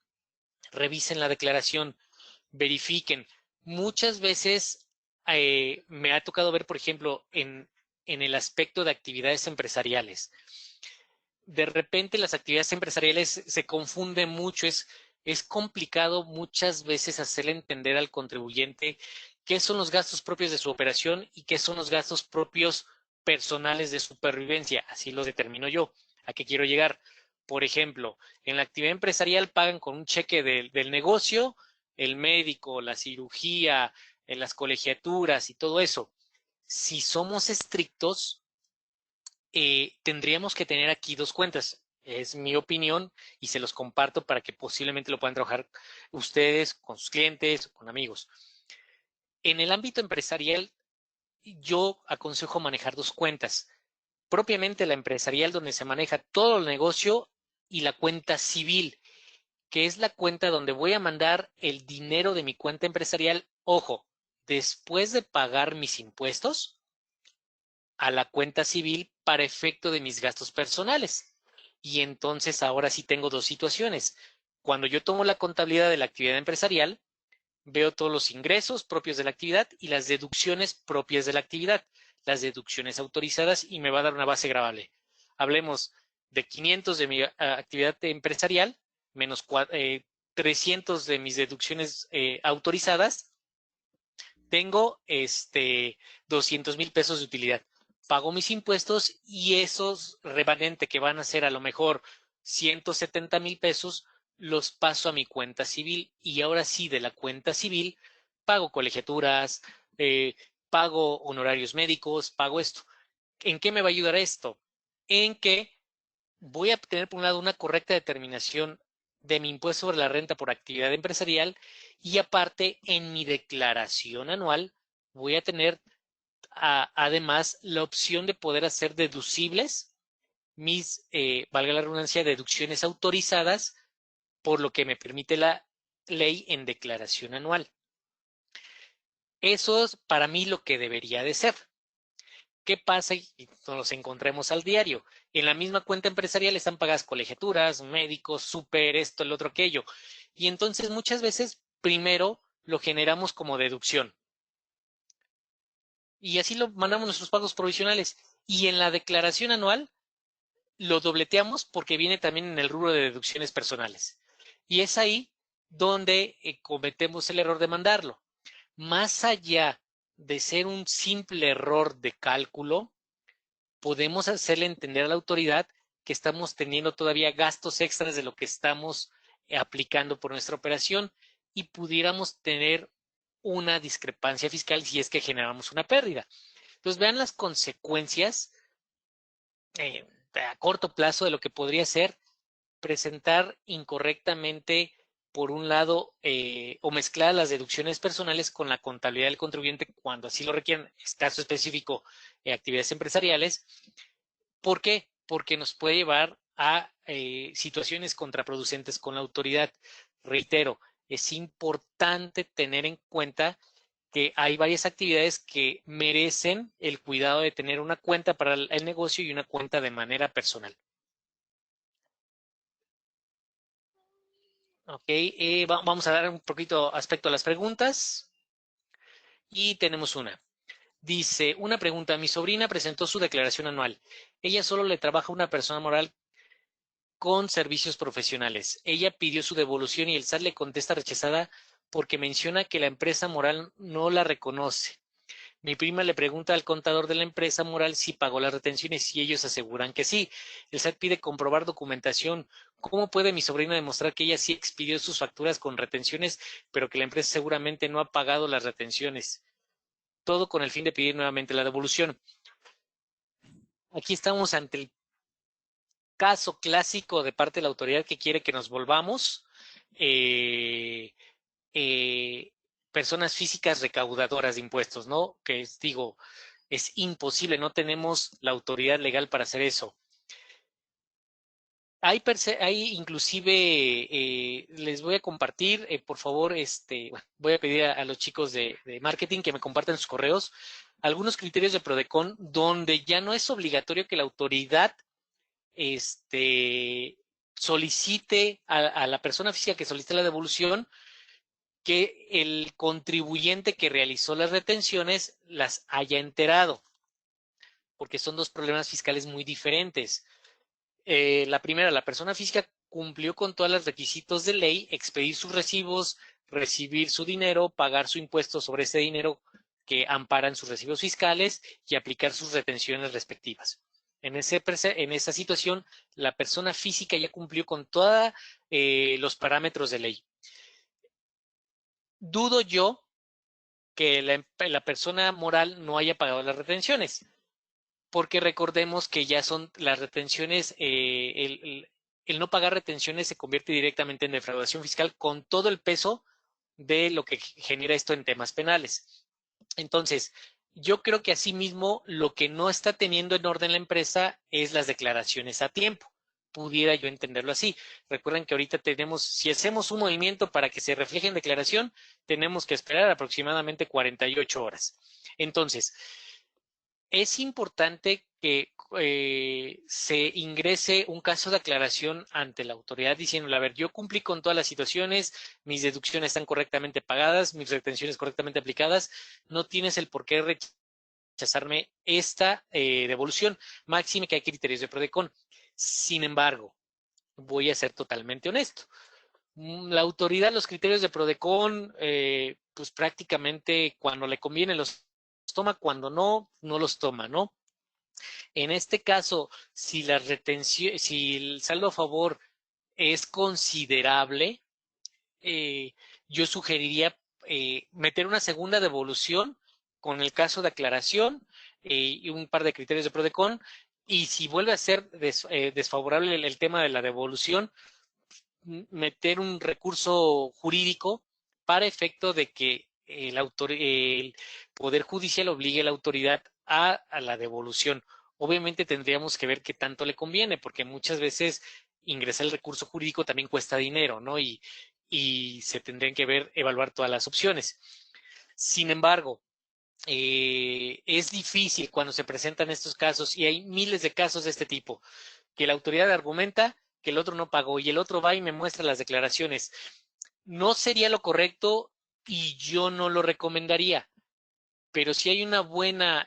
revisen la declaración, verifiquen. Muchas veces me ha tocado ver, por ejemplo, en el aspecto de actividades empresariales. De repente las actividades empresariales se confunden mucho, es complicado muchas veces hacerle entender al contribuyente qué son los gastos propios de su operación y qué son los gastos propios personales de supervivencia. Así lo determino yo. ¿A qué quiero llegar? Por ejemplo, en la actividad empresarial pagan con un cheque del negocio el médico, la cirugía, las colegiaturas y todo eso. Si somos estrictos, tendríamos que tener aquí dos cuentas. Es mi opinión y se los comparto para que posiblemente lo puedan trabajar ustedes con sus clientes, con amigos. En el ámbito empresarial, yo aconsejo manejar dos cuentas. Propiamente la empresarial, donde se maneja todo el negocio, y la cuenta civil, que es la cuenta donde voy a mandar el dinero de mi cuenta empresarial, ojo, después de pagar mis impuestos, a la cuenta civil para efecto de mis gastos personales. Y entonces ahora sí tengo dos situaciones. Cuando yo tomo la contabilidad de la actividad empresarial, veo todos los ingresos propios de la actividad y las deducciones propias de la actividad, las deducciones autorizadas, y me va a dar una base gravable. Hablemos de 500 de mi actividad empresarial menos 300 de mis deducciones autorizadas. Tengo 200,000 pesos de utilidad. Pago mis impuestos y esos remanentes, que van a ser a lo mejor 170,000 pesos, los paso a mi cuenta civil, y ahora sí, de la cuenta civil pago colegiaturas, pago honorarios médicos, pago esto. ¿En qué me va a ayudar esto? En que voy a tener, por un lado, una correcta determinación de mi impuesto sobre la renta por actividad empresarial, y aparte, en mi declaración anual voy a tener además la opción de poder hacer deducibles mis, valga la redundancia, deducciones autorizadas, por lo que me permite la ley en declaración anual. Eso es para mí lo que debería de ser. ¿Qué pasa? Y nos encontremos al diario. En la misma cuenta empresarial están pagadas colegiaturas, médicos, súper, esto, el otro, aquello. Y entonces muchas veces primero lo generamos como deducción. Y así lo mandamos nuestros pagos provisionales. Y en la declaración anual lo dobleteamos porque viene también en el rubro de deducciones personales. Y es ahí donde cometemos el error de mandarlo. Más allá de ser un simple error de cálculo, podemos hacerle entender a la autoridad que estamos teniendo todavía gastos extras de lo que estamos aplicando por nuestra operación y pudiéramos tener una discrepancia fiscal si es que generamos una pérdida. Entonces, vean las consecuencias eh, a corto plazo de lo que podría ser presentar incorrectamente, por un lado, o mezclar las deducciones personales con la contabilidad del contribuyente cuando así lo requieren, es caso específico, actividades empresariales. ¿Por qué? Porque nos puede llevar a situaciones contraproducentes con la autoridad. Reitero, es importante tener en cuenta que hay varias actividades que merecen el cuidado de tener una cuenta para el negocio y una cuenta de manera personal. Ok, vamos a dar un poquito aspecto a las preguntas y tenemos una. Dice, una pregunta, mi sobrina presentó su declaración anual. Ella solo le trabaja a una persona moral con servicios profesionales. Ella pidió su devolución y el SAT le contesta rechazada porque menciona que la empresa moral no la reconoce. Mi prima le pregunta al contador de la empresa moral si pagó las retenciones y ellos aseguran que sí. El SAT pide comprobar documentación. ¿Cómo puede mi sobrina demostrar que ella sí expidió sus facturas con retenciones, pero que la empresa seguramente no ha pagado las retenciones? Todo con el fin de pedir nuevamente la devolución. Aquí estamos ante el caso clásico de parte de la autoridad que quiere que nos volvamos eh, eh, personas físicas recaudadoras de impuestos, ¿no? Que es, digo, es imposible, no tenemos la autoridad legal para hacer eso. Hay inclusive, les voy a compartir, por favor, bueno, voy a pedir a los chicos de marketing que me compartan sus correos, algunos criterios de Prodecon donde ya no es obligatorio que la autoridad solicite a la persona física que solicite la devolución que el contribuyente que realizó las retenciones las haya enterado, porque son dos problemas fiscales muy diferentes. La primera, la persona física cumplió con todos los requisitos de ley, expedir sus recibos, recibir su dinero, pagar su impuesto sobre ese dinero que amparan sus recibos fiscales y aplicar sus retenciones respectivas. En esa situación, la persona física ya cumplió con todos los parámetros de ley. Dudo yo que la persona moral no haya pagado las retenciones, porque recordemos que ya son las retenciones, el no pagar retenciones se convierte directamente en defraudación fiscal con todo el peso de lo que genera esto en temas penales. Entonces, yo creo que asimismo lo que no está teniendo en orden la empresa es las declaraciones a tiempo. Pudiera yo entenderlo así. Recuerden que ahorita tenemos, si hacemos un movimiento para que se refleje en declaración, tenemos que esperar aproximadamente 48 horas. Entonces, es importante que se ingrese un caso de aclaración ante la autoridad diciéndole, a ver, yo cumplí con todas las situaciones, mis deducciones están correctamente pagadas, mis retenciones correctamente aplicadas, no tienes el por qué rechazarme esta devolución, máxime que hay criterios de Prodecon. Sin embargo, voy a ser totalmente honesto. La autoridad, los criterios de Prodecon, pues prácticamente cuando le conviene los toma, cuando no, no los toma, ¿no? En este caso, si la retención, si el saldo a favor es considerable, eh, yo sugeriría meter una segunda devolución con el caso de aclaración y un par de criterios de Prodecon. Y si vuelve a ser desfavorable el tema de la devolución, meter un recurso jurídico para efecto de que el Poder Judicial obligue a la autoridad a la devolución obviamente tendríamos que ver qué tanto le conviene, porque muchas veces ingresar el recurso jurídico también cuesta dinero, ¿no? Y se tendrían que ver, evaluar todas las opciones. Sin embargo, es difícil cuando se presentan estos casos, y hay miles de casos de este tipo, que la autoridad argumenta que el otro no pagó y el otro va y me muestra las declaraciones. No sería lo correcto y yo no lo recomendaría, pero si hay una buena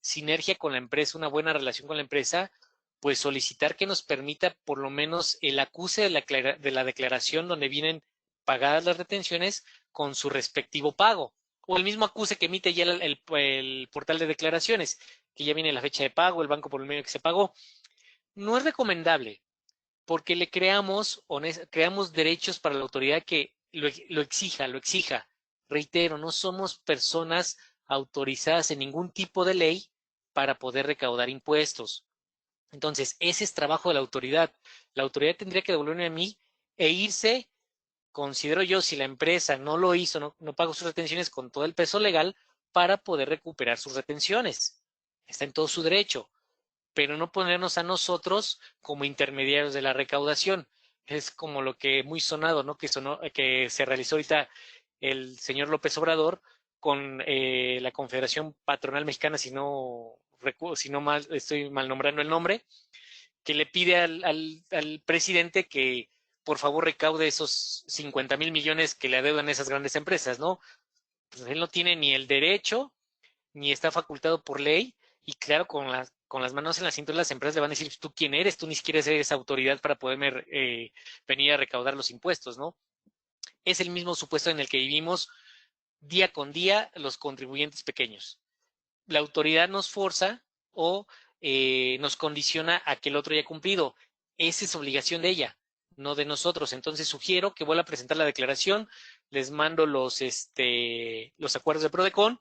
sinergia con la empresa, una buena relación con la empresa, pues solicitar que nos permita por lo menos el acuse de la declaración donde vienen pagadas las retenciones con su respectivo pago, o el mismo acuse que emite ya el portal de declaraciones, que ya viene la fecha de pago, el banco por el medio que se pagó. No es recomendable porque le creamos derechos para la autoridad que lo exija, lo exija. Reitero, no somos personas autorizadas en ningún tipo de ley para poder recaudar impuestos. Entonces, ese es trabajo de la autoridad. La autoridad tendría que devolverme a mí e irse, considero yo, si la empresa no lo hizo, no pagó sus retenciones con todo el peso legal para poder recuperar sus retenciones. Está en todo su derecho, pero no ponernos a nosotros como intermediarios de la recaudación. Es como lo que muy sonado, ¿no? Que se realizó ahorita el señor López Obrador con la Confederación Patronal Mexicana, si no mal, estoy mal nombrando el nombre, que le pide al presidente que por favor recaude esos 50,000 millones que le adeudan esas grandes empresas, ¿no? Pues él no tiene ni el derecho ni está facultado por ley, y claro, con las manos en la cintura las empresas le van a decir, ¿tú quién eres? Tú ni siquiera eres autoridad para poderme venir a recaudar los impuestos, ¿no? Es el mismo supuesto en el que vivimos día con día los contribuyentes pequeños. La autoridad nos forza o nos condiciona a que el otro haya cumplido. Esa es obligación de ella, no de nosotros. Entonces sugiero que vuelva a presentar la declaración, les mando los acuerdos de PRODECON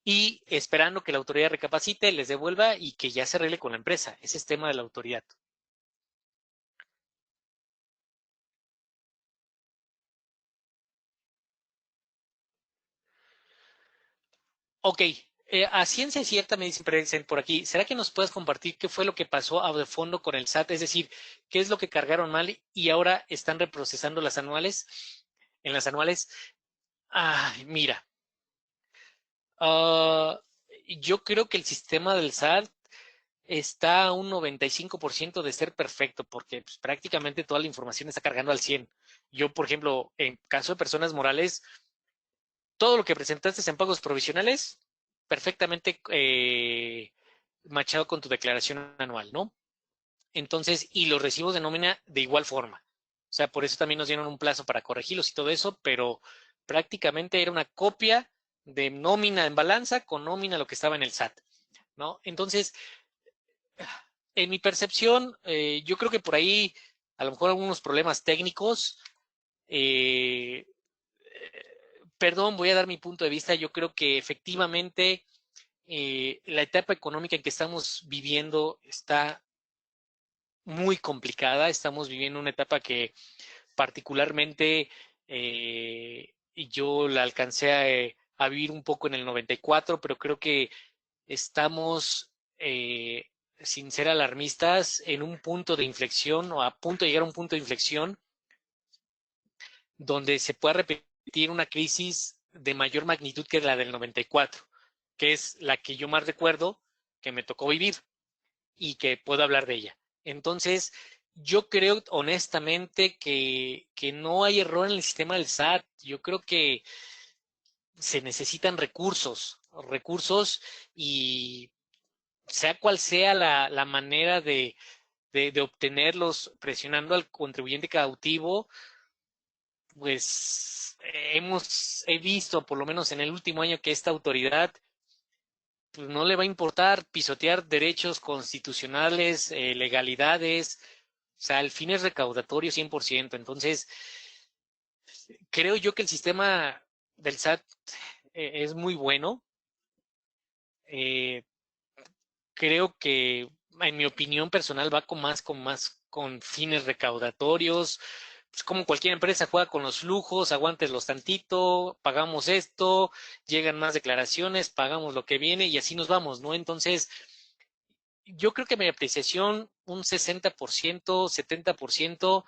y esperando que la autoridad recapacite, les devuelva y que ya se arregle con la empresa. Ese es tema de la autoridad. Ok, a ciencia cierta me dicen por aquí, ¿será que nos puedes compartir qué fue lo que pasó a de fondo con el SAT? Es decir, ¿qué es lo que cargaron mal y ahora están reprocesando las anuales? En las anuales, mira, uh, yo creo que el sistema del SAT está a un 95% de ser perfecto, porque pues, prácticamente toda la información está cargando al 100. Yo, por ejemplo, en caso de personas morales, todo lo que presentaste en pagos provisionales, perfectamente machado con tu declaración anual, ¿no? Entonces, y los recibos de nómina de igual forma. O sea, por eso también nos dieron un plazo para corregirlos y todo eso, pero prácticamente era una copia de nómina en balanza con nómina lo que estaba en el SAT, ¿no? Entonces, en mi percepción, yo creo que por ahí a lo mejor algunos problemas técnicos. eh, Perdón, voy a dar mi punto de vista. Yo creo que efectivamente la etapa económica en que estamos viviendo está muy complicada. Estamos viviendo una etapa que particularmente yo la alcancé a vivir un poco en el 94, pero creo que estamos, sin ser alarmistas, en un punto de inflexión o a punto de llegar a un punto de inflexión donde se pueda repetir una crisis de mayor magnitud que la del 94, que es la que yo más recuerdo que me tocó vivir y que puedo hablar de ella. Entonces, yo creo honestamente que no hay error en el sistema del SAT. Yo creo que se necesitan recursos y sea cual sea la manera de obtenerlos presionando al contribuyente cautivo, pues he visto, por lo menos en el último año, que esta autoridad pues, no le va a importar pisotear derechos constitucionales, legalidades, o sea, el fin es recaudatorio 100%. Entonces, creo yo que el sistema del SAT es muy bueno. Eh, Creo que, en mi opinión personal, va con fines recaudatorios. Pues como cualquier empresa juega con los flujos, aguántenlos tantito, pagamos esto, llegan más declaraciones, pagamos lo que viene y así nos vamos, ¿no? Entonces, yo creo que mi apreciación, un 60%, 70%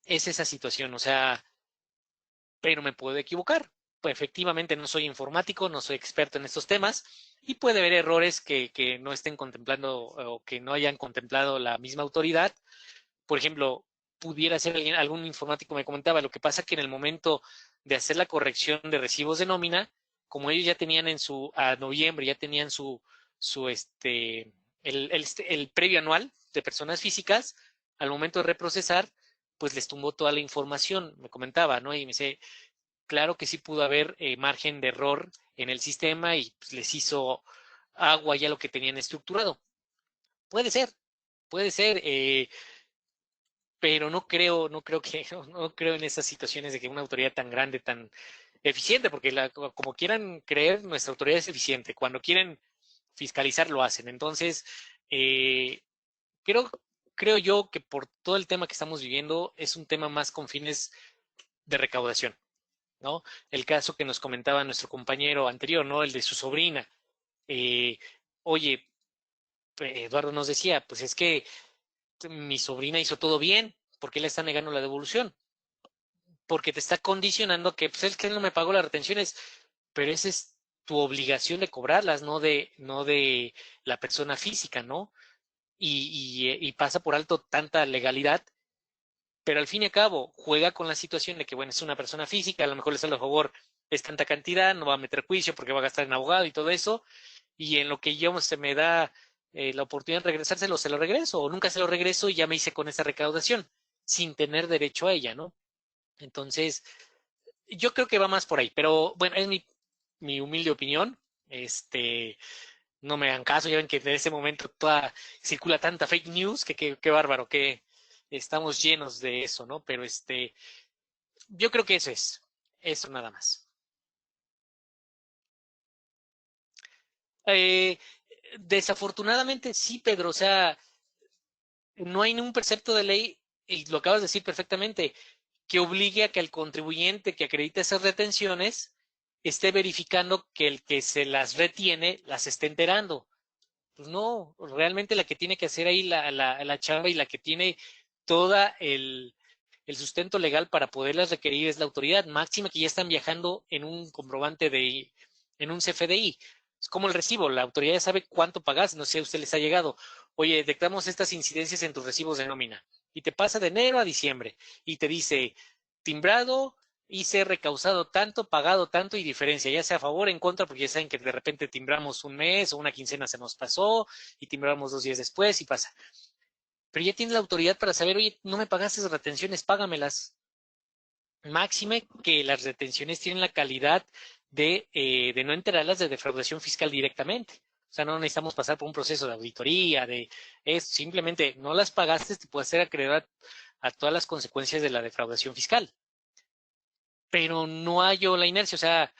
es esa situación, o sea, pero me puedo equivocar. Pues efectivamente no soy informático, no soy experto en estos temas y puede haber errores que no estén contemplando o que no hayan contemplado la misma autoridad. Por ejemplo, pudiera ser alguien, algún informático me comentaba, lo que pasa que en el momento de hacer la corrección de recibos de nómina, como ellos ya tenían en su, a noviembre, ya tenían su el previo anual de personas físicas, al momento de reprocesar, pues les tumbó toda la información, me comentaba, ¿no? Y me dice, claro que sí pudo haber margen de error en el sistema y pues, les hizo agua ya lo que tenían estructurado. Puede ser, puede ser. Pero no creo que, no creo en esas situaciones de que una autoridad tan grande, tan eficiente, porque como quieran creer, nuestra autoridad es eficiente. Cuando quieren fiscalizar, lo hacen. Entonces, eh, creo, creo yo que por todo el tema que estamos viviendo, es un tema más con fines de recaudación, ¿no? El caso que nos comentaba nuestro compañero anterior, ¿no? El de su sobrina. Eh, Oye, Eduardo nos decía, pues es que mi sobrina hizo todo bien, ¿por qué le está negando la devolución? Porque te está condicionando que pues es que él no me pagó las retenciones, pero esa es tu obligación de cobrarlas, no de la persona física, ¿no? Y pasa por alto tanta legalidad, pero al fin y al cabo juega con la situación de que, bueno, es una persona física, a lo mejor le sale a favor es tanta cantidad, no va a meter juicio porque va a gastar en abogado y todo eso, y en lo que yo se me da la oportunidad de regresárselo, se lo regreso, o nunca se lo regreso y ya me hice con esa recaudación, sin tener derecho a ella, ¿no? Entonces, yo creo que va más por ahí, pero bueno, es mi humilde opinión. Este, no me hagan caso, ya ven que en ese momento toda circula tanta fake news que bárbaro, que estamos llenos de eso, ¿no? Pero yo creo que eso nada más. Eh, Desafortunadamente sí, Pedro, o sea, no hay ningún precepto de ley, y lo acabas de decir perfectamente, que obligue a que el contribuyente que acredita esas retenciones esté verificando que el que se las retiene las esté enterando. Pues no, realmente la que tiene que hacer ahí la chamba y la que tiene toda el sustento legal para poderlas requerir es la autoridad máxima que ya están viajando en un comprobante en un CFDI. Es como el recibo, la autoridad ya sabe cuánto pagas, no sé si a usted les ha llegado. Oye, detectamos estas incidencias en tus recibos de nómina y te pasa de enero a diciembre y te dice timbrado, hice recausado tanto, pagado tanto y diferencia, ya sea a favor o en contra, porque ya saben que de repente timbramos un mes o una quincena se nos pasó y timbramos 2 días después y pasa. Pero ya tienes la autoridad para saber, oye, no me pagaste esas retenciones, págamelas. Máxime que las retenciones tienen la calidad de no enterarlas de defraudación fiscal directamente. O sea, no necesitamos pasar por un proceso de auditoría, es simplemente no las pagaste, te puede hacer acreedor a todas las consecuencias de la defraudación fiscal. Pero no hallo la inercia, o sea,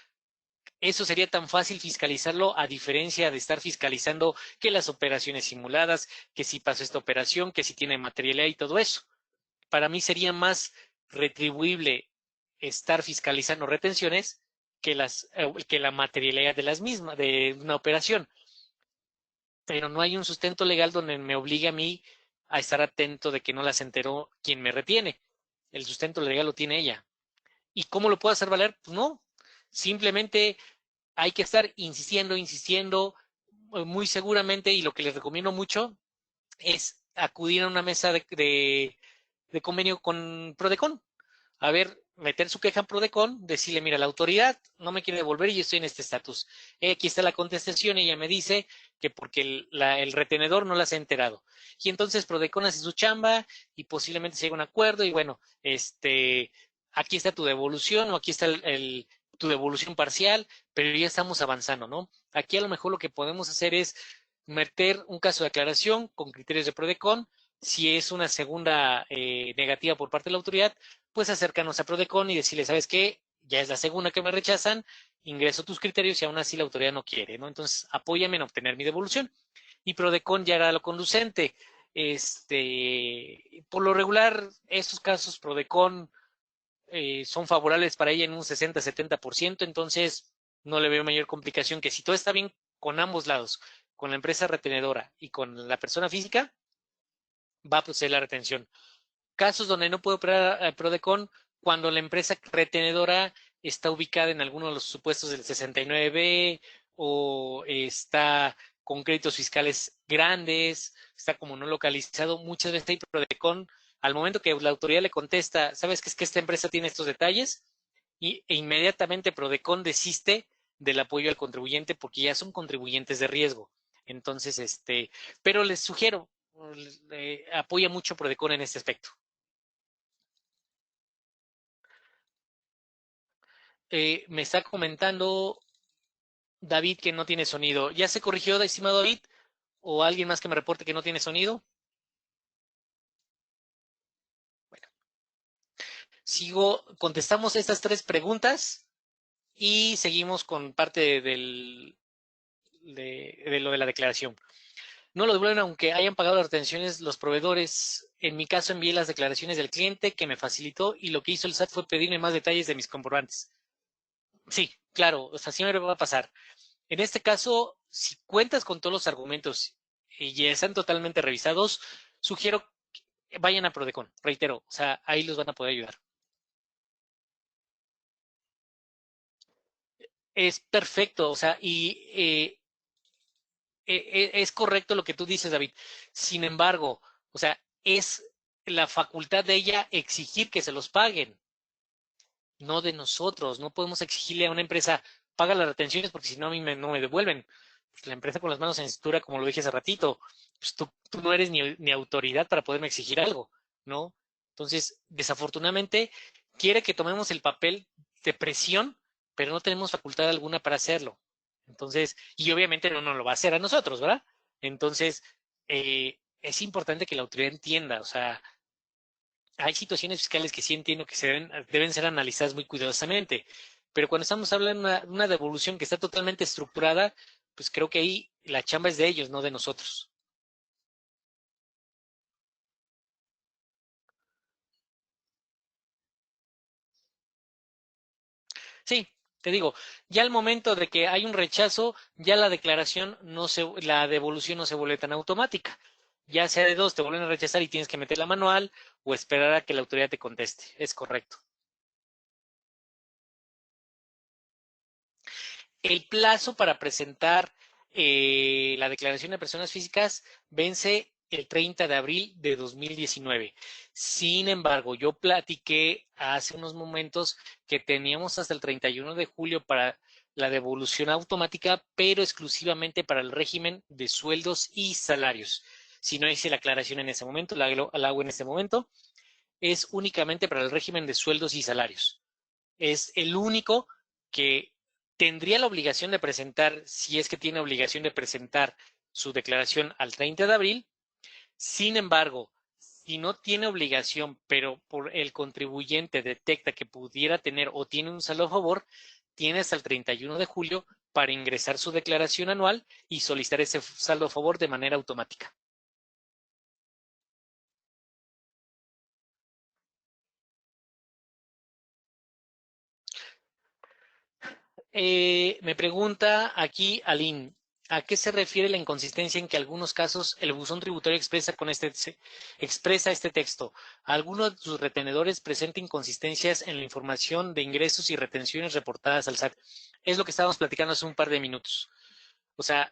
eso sería tan fácil fiscalizarlo a diferencia de estar fiscalizando que las operaciones simuladas, que si pasó esta operación, que si tiene materialidad y todo eso. Para mí sería más retribuible estar fiscalizando retenciones que la materialidad de las mismas, de una operación. Pero no hay un sustento legal donde me obligue a mí a estar atento de que no las enteró quien me retiene. El sustento legal lo tiene ella. ¿Y cómo lo puedo hacer valer? Pues no. Simplemente hay que estar insistiendo, insistiendo, muy seguramente, y lo que les recomiendo mucho es acudir a una mesa de convenio con Prodecon. A ver, meter su queja en Prodecon, decirle, mira, la autoridad no me quiere devolver y yo estoy en este estatus. Aquí está la contestación y ella me dice que porque el retenedor no las ha enterado. Y entonces Prodecon hace su chamba y posiblemente se llegue a un acuerdo y bueno, aquí está tu devolución o aquí está tu devolución parcial, pero ya estamos avanzando, ¿no? Aquí a lo mejor lo que podemos hacer es meter un caso de aclaración con criterios de Prodecon. Si es una segunda negativa por parte de la autoridad, pues acercarnos a Prodecon y decirle, ¿sabes qué? Ya es la segunda que me rechazan, ingreso tus criterios y aún así la autoridad no quiere, ¿no? Entonces, apóyame en obtener mi devolución. Y Prodecon ya hará lo conducente. Por lo regular, estos casos Prodecon son favorables para ella en un 60-70%, entonces no le veo mayor complicación que si todo está bien con ambos lados, con la empresa retenedora y con la persona física, va a proceder la retención. Casos donde no puede operar Prodecon, cuando la empresa retenedora está ubicada en alguno de los supuestos del 69B o está con créditos fiscales grandes, está como no localizado, muchas veces hay Prodecon. Al momento que la autoridad le contesta, ¿sabes qué es que esta empresa tiene estos detalles? E inmediatamente Prodecon desiste del apoyo al contribuyente porque ya son contribuyentes de riesgo. Entonces, pero les sugiero, apoya mucho Prodecon en este aspecto. Me está comentando David que no tiene sonido. ¿Ya se corrigió, estimado David? ¿O alguien más que me reporte que no tiene sonido? Bueno, contestamos estas tres preguntas y seguimos con parte de lo de la declaración. No lo devuelven aunque hayan pagado las retenciones los proveedores. En mi caso envié las declaraciones del cliente que me facilitó y lo que hizo el SAT fue pedirme más detalles de mis comprobantes. Sí, claro, o sea, siempre va a pasar. En este caso, si cuentas con todos los argumentos y ya están totalmente revisados, sugiero que vayan a Prodecon, reitero, o sea, ahí los van a poder ayudar. Es perfecto, o sea, y es correcto lo que tú dices, David. Sin embargo, o sea, es la facultad de ella exigir que se los paguen, no de nosotros. No podemos exigirle a una empresa, paga las retenciones porque si no a mí no me devuelven. Pues la empresa con las manos en cintura, como lo dije hace ratito, pues tú no eres ni autoridad para poderme exigir algo, ¿no? Entonces, desafortunadamente, quiere que tomemos el papel de presión, pero no tenemos facultad alguna para hacerlo. Entonces, y obviamente no nos lo va a hacer a nosotros, ¿verdad? Entonces, es importante que la autoridad entienda, o sea, hay situaciones fiscales que sí entiendo que deben ser analizadas muy cuidadosamente, pero cuando estamos hablando de una devolución que está totalmente estructurada, pues creo que ahí la chamba es de ellos, no de nosotros. Sí, te digo, ya al momento de que hay un rechazo, ya la declaración la devolución no se vuelve tan automática. Ya sea de dos, te vuelven a rechazar y tienes que meter la manual o esperar a que la autoridad te conteste. Es correcto. El plazo para presentar la declaración de personas físicas vence el 30 de abril de 2019. Sin embargo, yo platiqué hace unos momentos que teníamos hasta el 31 de julio para la devolución automática, pero exclusivamente para el régimen de sueldos y salarios. Si no hice la aclaración en ese momento, la hago en este momento, es únicamente para el régimen de sueldos y salarios. Es el único que tendría la obligación de presentar, si es que tiene obligación de presentar su declaración al 30 de abril. Sin embargo, si no tiene obligación, pero por el contribuyente detecta que pudiera tener o tiene un saldo a favor, tiene hasta el 31 de julio para ingresar su declaración anual y solicitar ese saldo a favor de manera automática. Me pregunta aquí Aline, ¿a qué se refiere la inconsistencia en que algunos casos el buzón tributario expresa este texto? Algunos de sus retenedores presentan inconsistencias en la información de ingresos y retenciones reportadas al SAT. Es lo que estábamos platicando hace un par de minutos. O sea,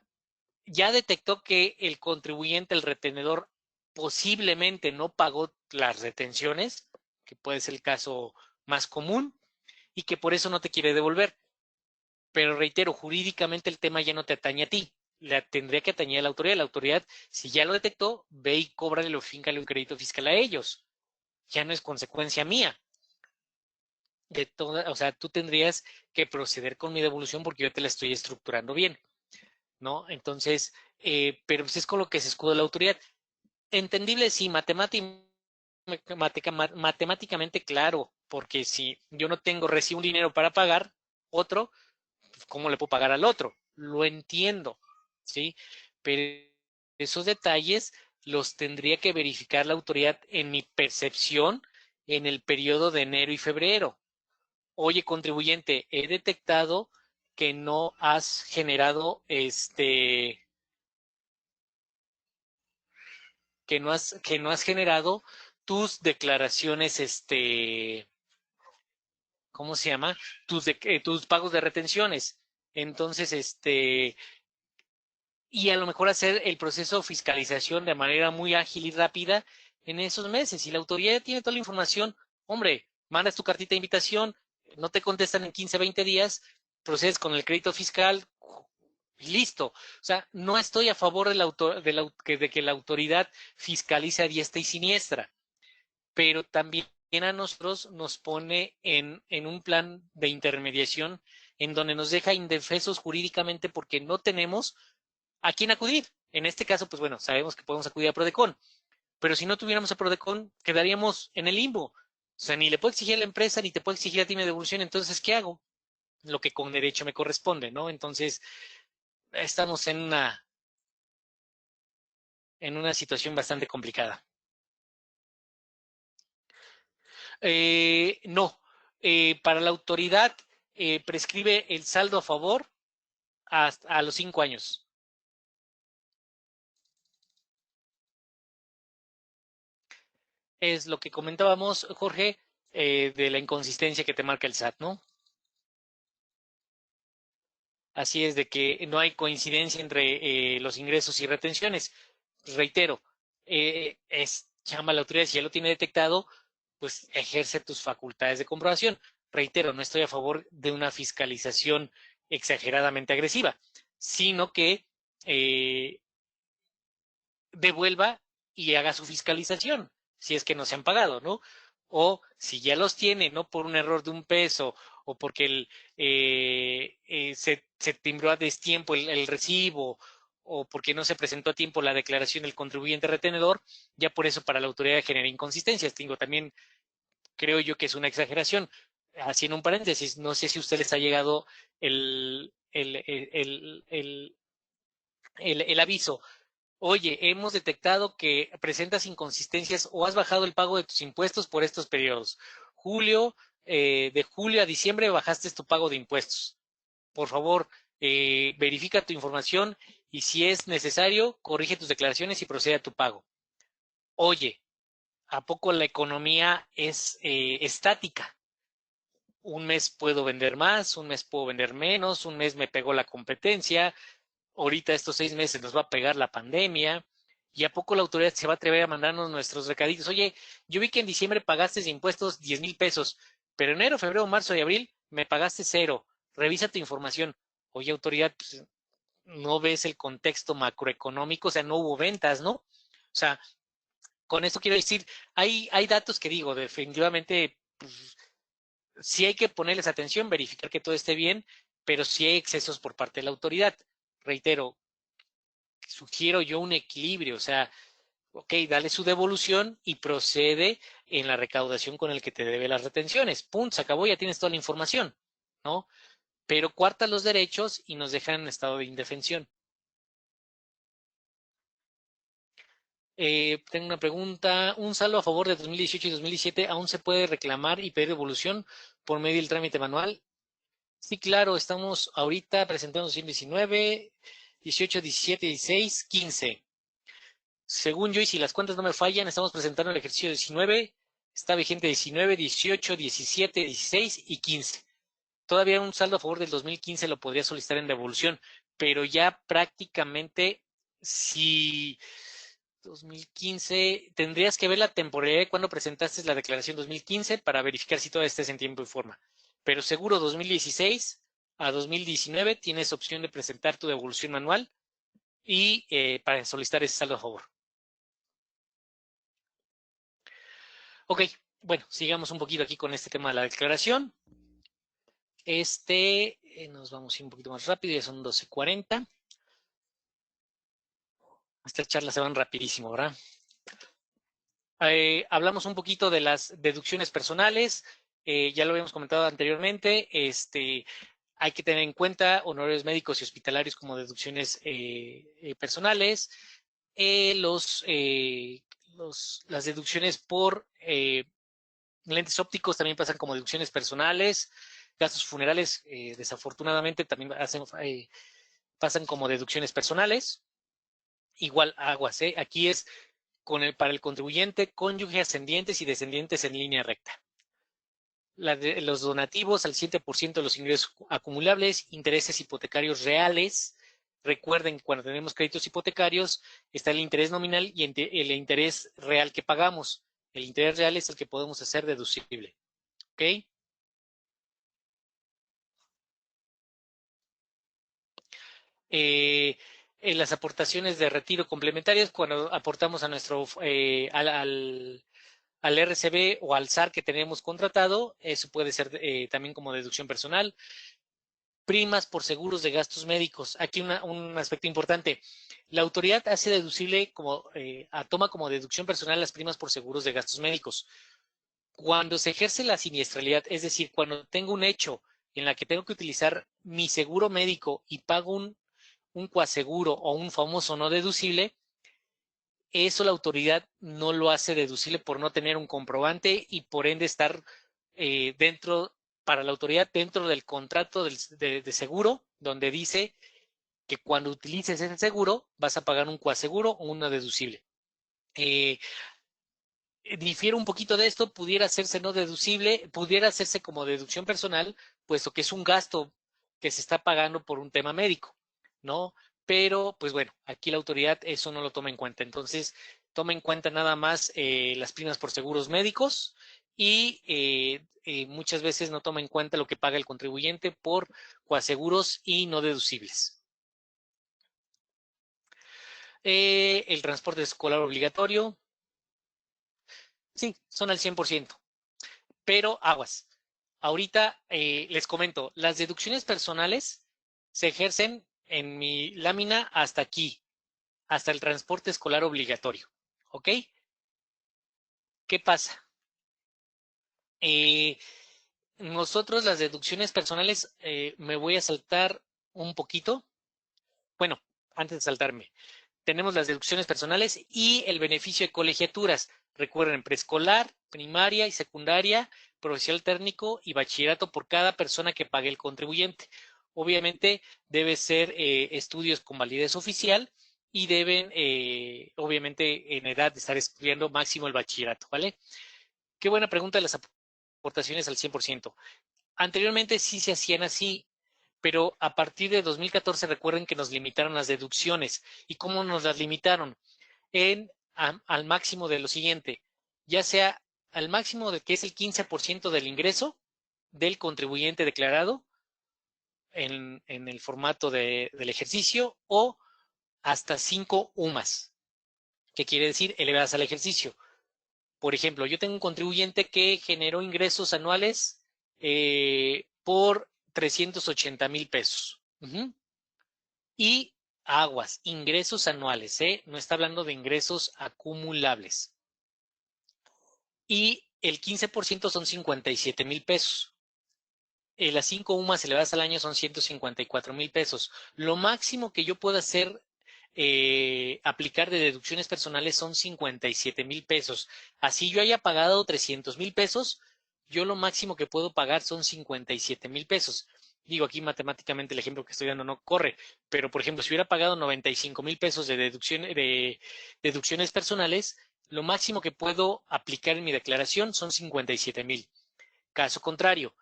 ya detectó que el contribuyente, el retenedor, posiblemente no pagó las retenciones, que puede ser el caso más común, y que por eso no te quiere devolver. Pero reitero, jurídicamente el tema ya no te atañe a ti, le tendría que atañer a la autoridad. La autoridad, si ya lo detectó, ve y cóbrale o fíncale un crédito fiscal a ellos. Ya no es consecuencia mía. O sea, tú tendrías que proceder con mi devolución porque yo te la estoy estructurando bien, ¿no? Entonces, pero pues es con lo que se escuda la autoridad. Entendible, sí, matemáticamente claro, porque si yo no recibo un dinero para pagar otro, ¿cómo le puedo pagar al otro? Lo entiendo, ¿sí? Pero esos detalles los tendría que verificar la autoridad en mi percepción en el periodo de enero y febrero. Oye, contribuyente, he detectado que no has generado que no has generado tus declaraciones, ¿cómo se llama? Tus pagos de retenciones. Entonces, y a lo mejor hacer el proceso de fiscalización de manera muy ágil y rápida en esos meses. Y la autoridad ya tiene toda la información, hombre, mandas tu cartita de invitación, no te contestan en 15, 20 días, procedes con el crédito fiscal, y listo. O sea, no estoy a favor de que la autoridad fiscalice a diestra y siniestra, pero también a nosotros nos pone en un plan de intermediación en donde nos deja indefensos jurídicamente porque no tenemos a quién acudir. En este caso, pues bueno, sabemos que podemos acudir a Prodecon, pero si no tuviéramos a Prodecon, quedaríamos en el limbo. O sea, ni le puedo exigir a la empresa, ni te puedo exigir a ti mi devolución, entonces, ¿qué hago? Lo que con derecho me corresponde, ¿no? Entonces, estamos en una situación bastante complicada. No, para la autoridad prescribe el saldo a favor hasta a los 5 años. Es lo que comentábamos, Jorge, de la inconsistencia que te marca el SAT, ¿no? Así es, de que no hay coincidencia entre los ingresos y retenciones. Reitero, es chamba la autoridad, si ya lo tiene detectado, pues ejerce tus facultades de comprobación. Reitero, no estoy a favor de una fiscalización exageradamente agresiva, sino que eh, devuelva y haga su fiscalización, si es que no se han pagado, ¿no? O si ya los tiene, no por un error de un peso o porque se timbró a destiempo el recibo o porque no se presentó a tiempo la declaración del contribuyente retenedor, ya por eso para la autoridad genera inconsistencias. Digo, también creo yo que es una exageración. Así en un paréntesis, no sé si a usted les ha llegado el aviso. Oye, hemos detectado que presentas inconsistencias o has bajado el pago de tus impuestos por estos periodos. De julio a diciembre bajaste tu pago de impuestos. Por favor, verifica tu información y si es necesario, corrige tus declaraciones y procede a tu pago. Oye, ¿a poco la economía es estática? Un mes puedo vender más, un mes puedo vender menos, un mes me pegó la competencia, ahorita estos 6 meses nos va a pegar la pandemia, y a poco la autoridad se va a atrever a mandarnos nuestros recaditos. Oye, yo vi que en diciembre pagaste de impuestos 10,000 pesos, pero enero, febrero, marzo y abril me pagaste cero. Revisa tu información. Oye, autoridad, pues, no ves el contexto macroeconómico, o sea, no hubo ventas, ¿no? O sea, con esto quiero decir, hay datos que digo, definitivamente, pues, sí hay que ponerles atención, verificar que todo esté bien, pero sí hay excesos por parte de la autoridad. Reitero, sugiero yo un equilibrio, o sea, ok, dale su devolución y procede en la recaudación con el que te debe las retenciones. Punto, se acabó, ya tienes toda la información, ¿no? Pero cuarta los derechos y nos dejan en estado de indefensión. Tengo una pregunta. ¿Un saldo a favor de 2018 y 2017 aún se puede reclamar y pedir devolución por medio del trámite manual? Sí, claro, estamos ahorita presentando 2019, 18, 17, 16, 15. Según yo, y si las cuentas no me fallan, estamos presentando el ejercicio 19, está vigente 19, 18, 17, 16 y 15. Todavía un saldo a favor del 2015 lo podría solicitar en devolución, pero ya prácticamente si 2015, tendrías que ver la temporalidad de cuando presentaste la declaración 2015 para verificar si todavía estés en tiempo y forma. Pero seguro 2016 a 2019 tienes opción de presentar tu devolución manual y para solicitar ese saldo a favor. Ok, bueno, sigamos un poquito aquí con este tema de la declaración. Nos vamos a ir un poquito más rápido, ya son 12:40. Estas charlas se van rapidísimo, ¿verdad? Hablamos un poquito de las deducciones personales, ya lo habíamos comentado anteriormente, hay que tener en cuenta honorarios médicos y hospitalarios como deducciones personales, las deducciones por lentes ópticos también pasan como deducciones personales, gastos funerales desafortunadamente también pasan como deducciones personales, igual aguas, aquí es para el contribuyente, cónyuge, ascendientes y descendientes en línea recta. Los donativos al 7% de los ingresos acumulables, intereses hipotecarios reales. Recuerden que cuando tenemos créditos hipotecarios está el interés nominal y el interés real que pagamos. El interés real es el que podemos hacer deducible. ¿Ok? En las aportaciones de retiro complementarias, cuando aportamos a nuestro al RCB o al SAR que tenemos contratado, eso puede ser también como deducción personal. Primas por seguros de gastos médicos. Aquí un aspecto importante. La autoridad hace deducible toma como deducción personal las primas por seguros de gastos médicos. Cuando se ejerce la siniestralidad, es decir, cuando tengo un hecho en la que tengo que utilizar mi seguro médico y pago un coaseguro o un famoso no deducible, eso la autoridad no lo hace deducible por no tener un comprobante y por ende estar para la autoridad dentro del contrato de seguro, donde dice que cuando utilices ese seguro vas a pagar un coaseguro o una deducible. Difiere un poquito de esto, pudiera hacerse no deducible, pudiera hacerse como deducción personal, puesto que es un gasto que se está pagando por un tema médico, ¿no? Pero, pues bueno, aquí la autoridad eso no lo toma en cuenta. Entonces, toma en cuenta nada más las primas por seguros médicos y muchas veces no toma en cuenta lo que paga el contribuyente por coaseguros y no deducibles. El transporte escolar obligatorio, sí, son al 100%. Pero aguas. Ahorita les comento, las deducciones personales se ejercen en mi lámina hasta aquí, hasta el transporte escolar obligatorio. ¿Ok? ¿Qué pasa? Nosotros las deducciones personales me voy a saltar un poquito. Bueno, antes de saltarme, tenemos las deducciones personales y el beneficio de colegiaturas. Recuerden, preescolar, primaria y secundaria, profesional técnico y bachillerato por cada persona que pague el contribuyente. Obviamente debe ser estudios con validez oficial y deben, obviamente, en edad de estar estudiando máximo el bachillerato, ¿vale? Qué buena pregunta de las aportaciones al 100%. Anteriormente sí se hacían así, pero a partir de 2014 recuerden que nos limitaron las deducciones. ¿Y cómo nos las limitaron? Al máximo de lo siguiente, ya sea al máximo de que es el 15% del ingreso del contribuyente declarado en el formato del ejercicio o hasta 5 UMAS, que quiere decir elevadas al ejercicio. Por ejemplo, yo tengo un contribuyente que generó ingresos anuales por 380,000 pesos. Y aguas, ingresos anuales, no está hablando de ingresos acumulables. Y el 15% son 57,000 pesos. Las 5 UMAS elevadas al año son 154,000 pesos. Lo máximo que yo puedo hacer, aplicar de deducciones personales son 57,000 pesos. Así yo haya pagado 300,000 pesos, yo lo máximo que puedo pagar son 57,000 pesos. Digo, aquí matemáticamente el ejemplo que estoy dando no corre, pero por ejemplo, si hubiera pagado 95,000 pesos de deducciones personales, lo máximo que puedo aplicar en mi declaración son 57,000. Caso contrario,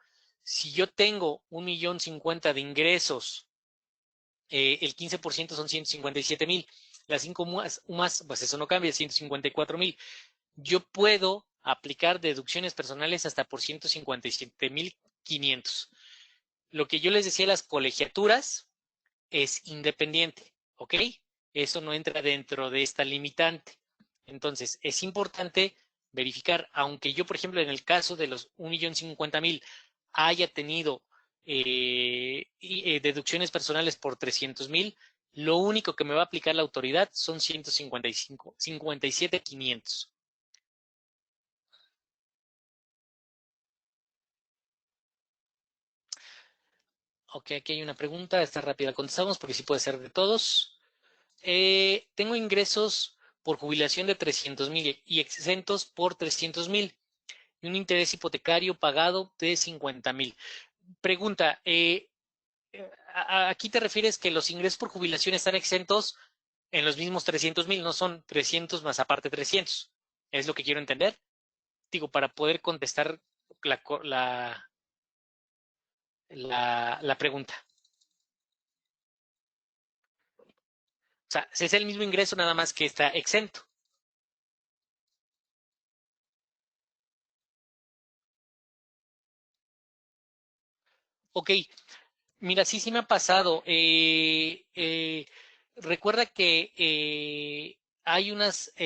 si yo tengo 1,050,000 de ingresos, el 15% son 157,000. Las 5 UMAS, pues eso no cambia, 154,000. Yo puedo aplicar deducciones personales hasta por 157,500. Lo que yo les decía, las colegiaturas es independiente, ¿ok? Eso no entra dentro de esta limitante. Entonces, es importante verificar, aunque yo, por ejemplo, en el caso de los 1,050,000 haya tenido deducciones personales por 300,000, lo único que me va a aplicar la autoridad son 57,500. Ok, aquí hay una pregunta, está rápida, contestamos porque sí puede ser de todos. Tengo ingresos por jubilación de 300,000 y exentos por 300,000 y un interés hipotecario pagado de 50,000. Pregunta, ¿aquí te refieres que los ingresos por jubilación están exentos en los mismos 300,000, no son 300 más aparte 300. Es lo que quiero entender. Digo, para poder contestar la, la pregunta. O sea, es el mismo ingreso, nada más que está exento. Ok, mira, sí, sí me ha pasado. Recuerda que hay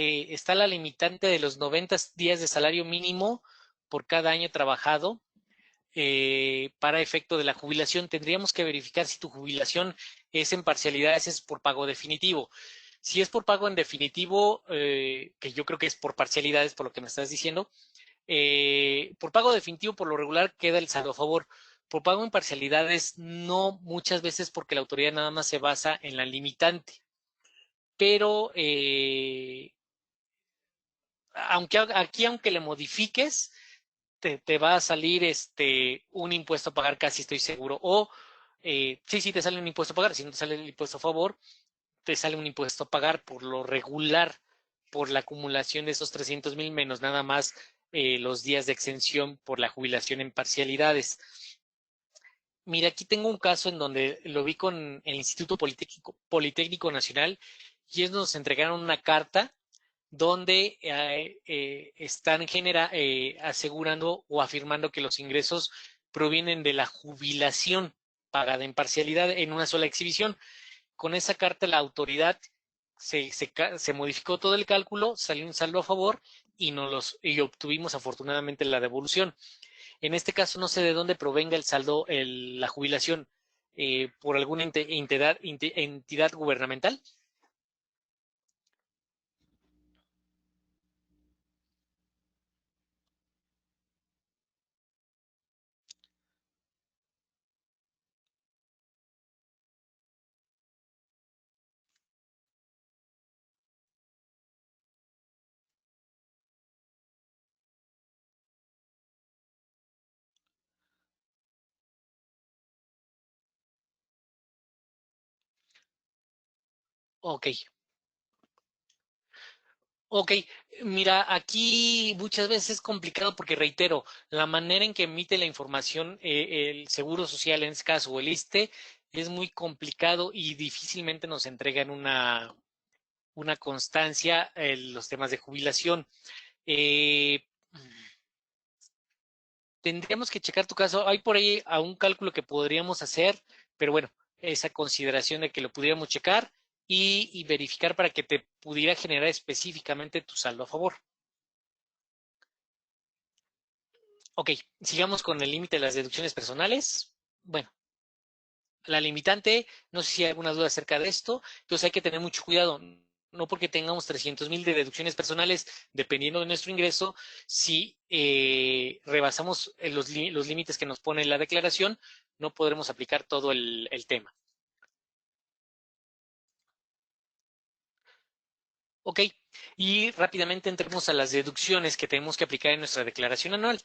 está la limitante de los 90 días de salario mínimo por cada año trabajado para efecto de la jubilación. Tendríamos que verificar si tu jubilación es en parcialidades, es por pago definitivo. Si es por pago en definitivo, que yo creo que es por parcialidades, por lo que me estás diciendo, por pago definitivo, por lo regular, queda el saldo a favor. Por pago en parcialidades, no muchas veces porque la autoridad nada más se basa en la limitante. Pero aunque le modifiques, te va a salir un impuesto a pagar, casi estoy seguro. O sí, sí te sale un impuesto a pagar. Si no te sale el impuesto a favor, te sale un impuesto a pagar por lo regular, por la acumulación de esos 300,000 menos nada más los días de exención por la jubilación en parcialidades. Mira, aquí tengo un caso en donde lo vi con el Instituto Politécnico Nacional y ellos nos entregaron una carta donde están asegurando o afirmando que los ingresos provienen de la jubilación pagada en parcialidad en una sola exhibición. Con esa carta la autoridad se modificó todo el cálculo, salió un saldo a favor y obtuvimos afortunadamente la devolución. En este caso no sé de dónde provenga el saldo, la jubilación, por alguna entidad gubernamental. Ok, ok, mira, aquí muchas veces es complicado porque reitero, la manera en que emite la información el Seguro Social, en este caso, o el ISSSTE, es muy complicado y difícilmente nos entregan una constancia en los temas de jubilación. Eh, Tendríamos que checar tu caso. Hay por ahí a un cálculo que podríamos hacer, pero bueno, esa consideración de que lo pudiéramos checar y verificar para que te pudiera generar específicamente tu saldo a favor. Ok, sigamos con el límite de las deducciones personales. Bueno, la limitante, no sé si hay alguna duda acerca de esto, entonces hay que tener mucho cuidado. No porque tengamos 300,000 de deducciones personales, dependiendo de nuestro ingreso, si rebasamos los límites que nos pone la declaración, no podremos aplicar todo el tema. Ok, y rápidamente entremos a las deducciones que tenemos que aplicar en nuestra declaración anual.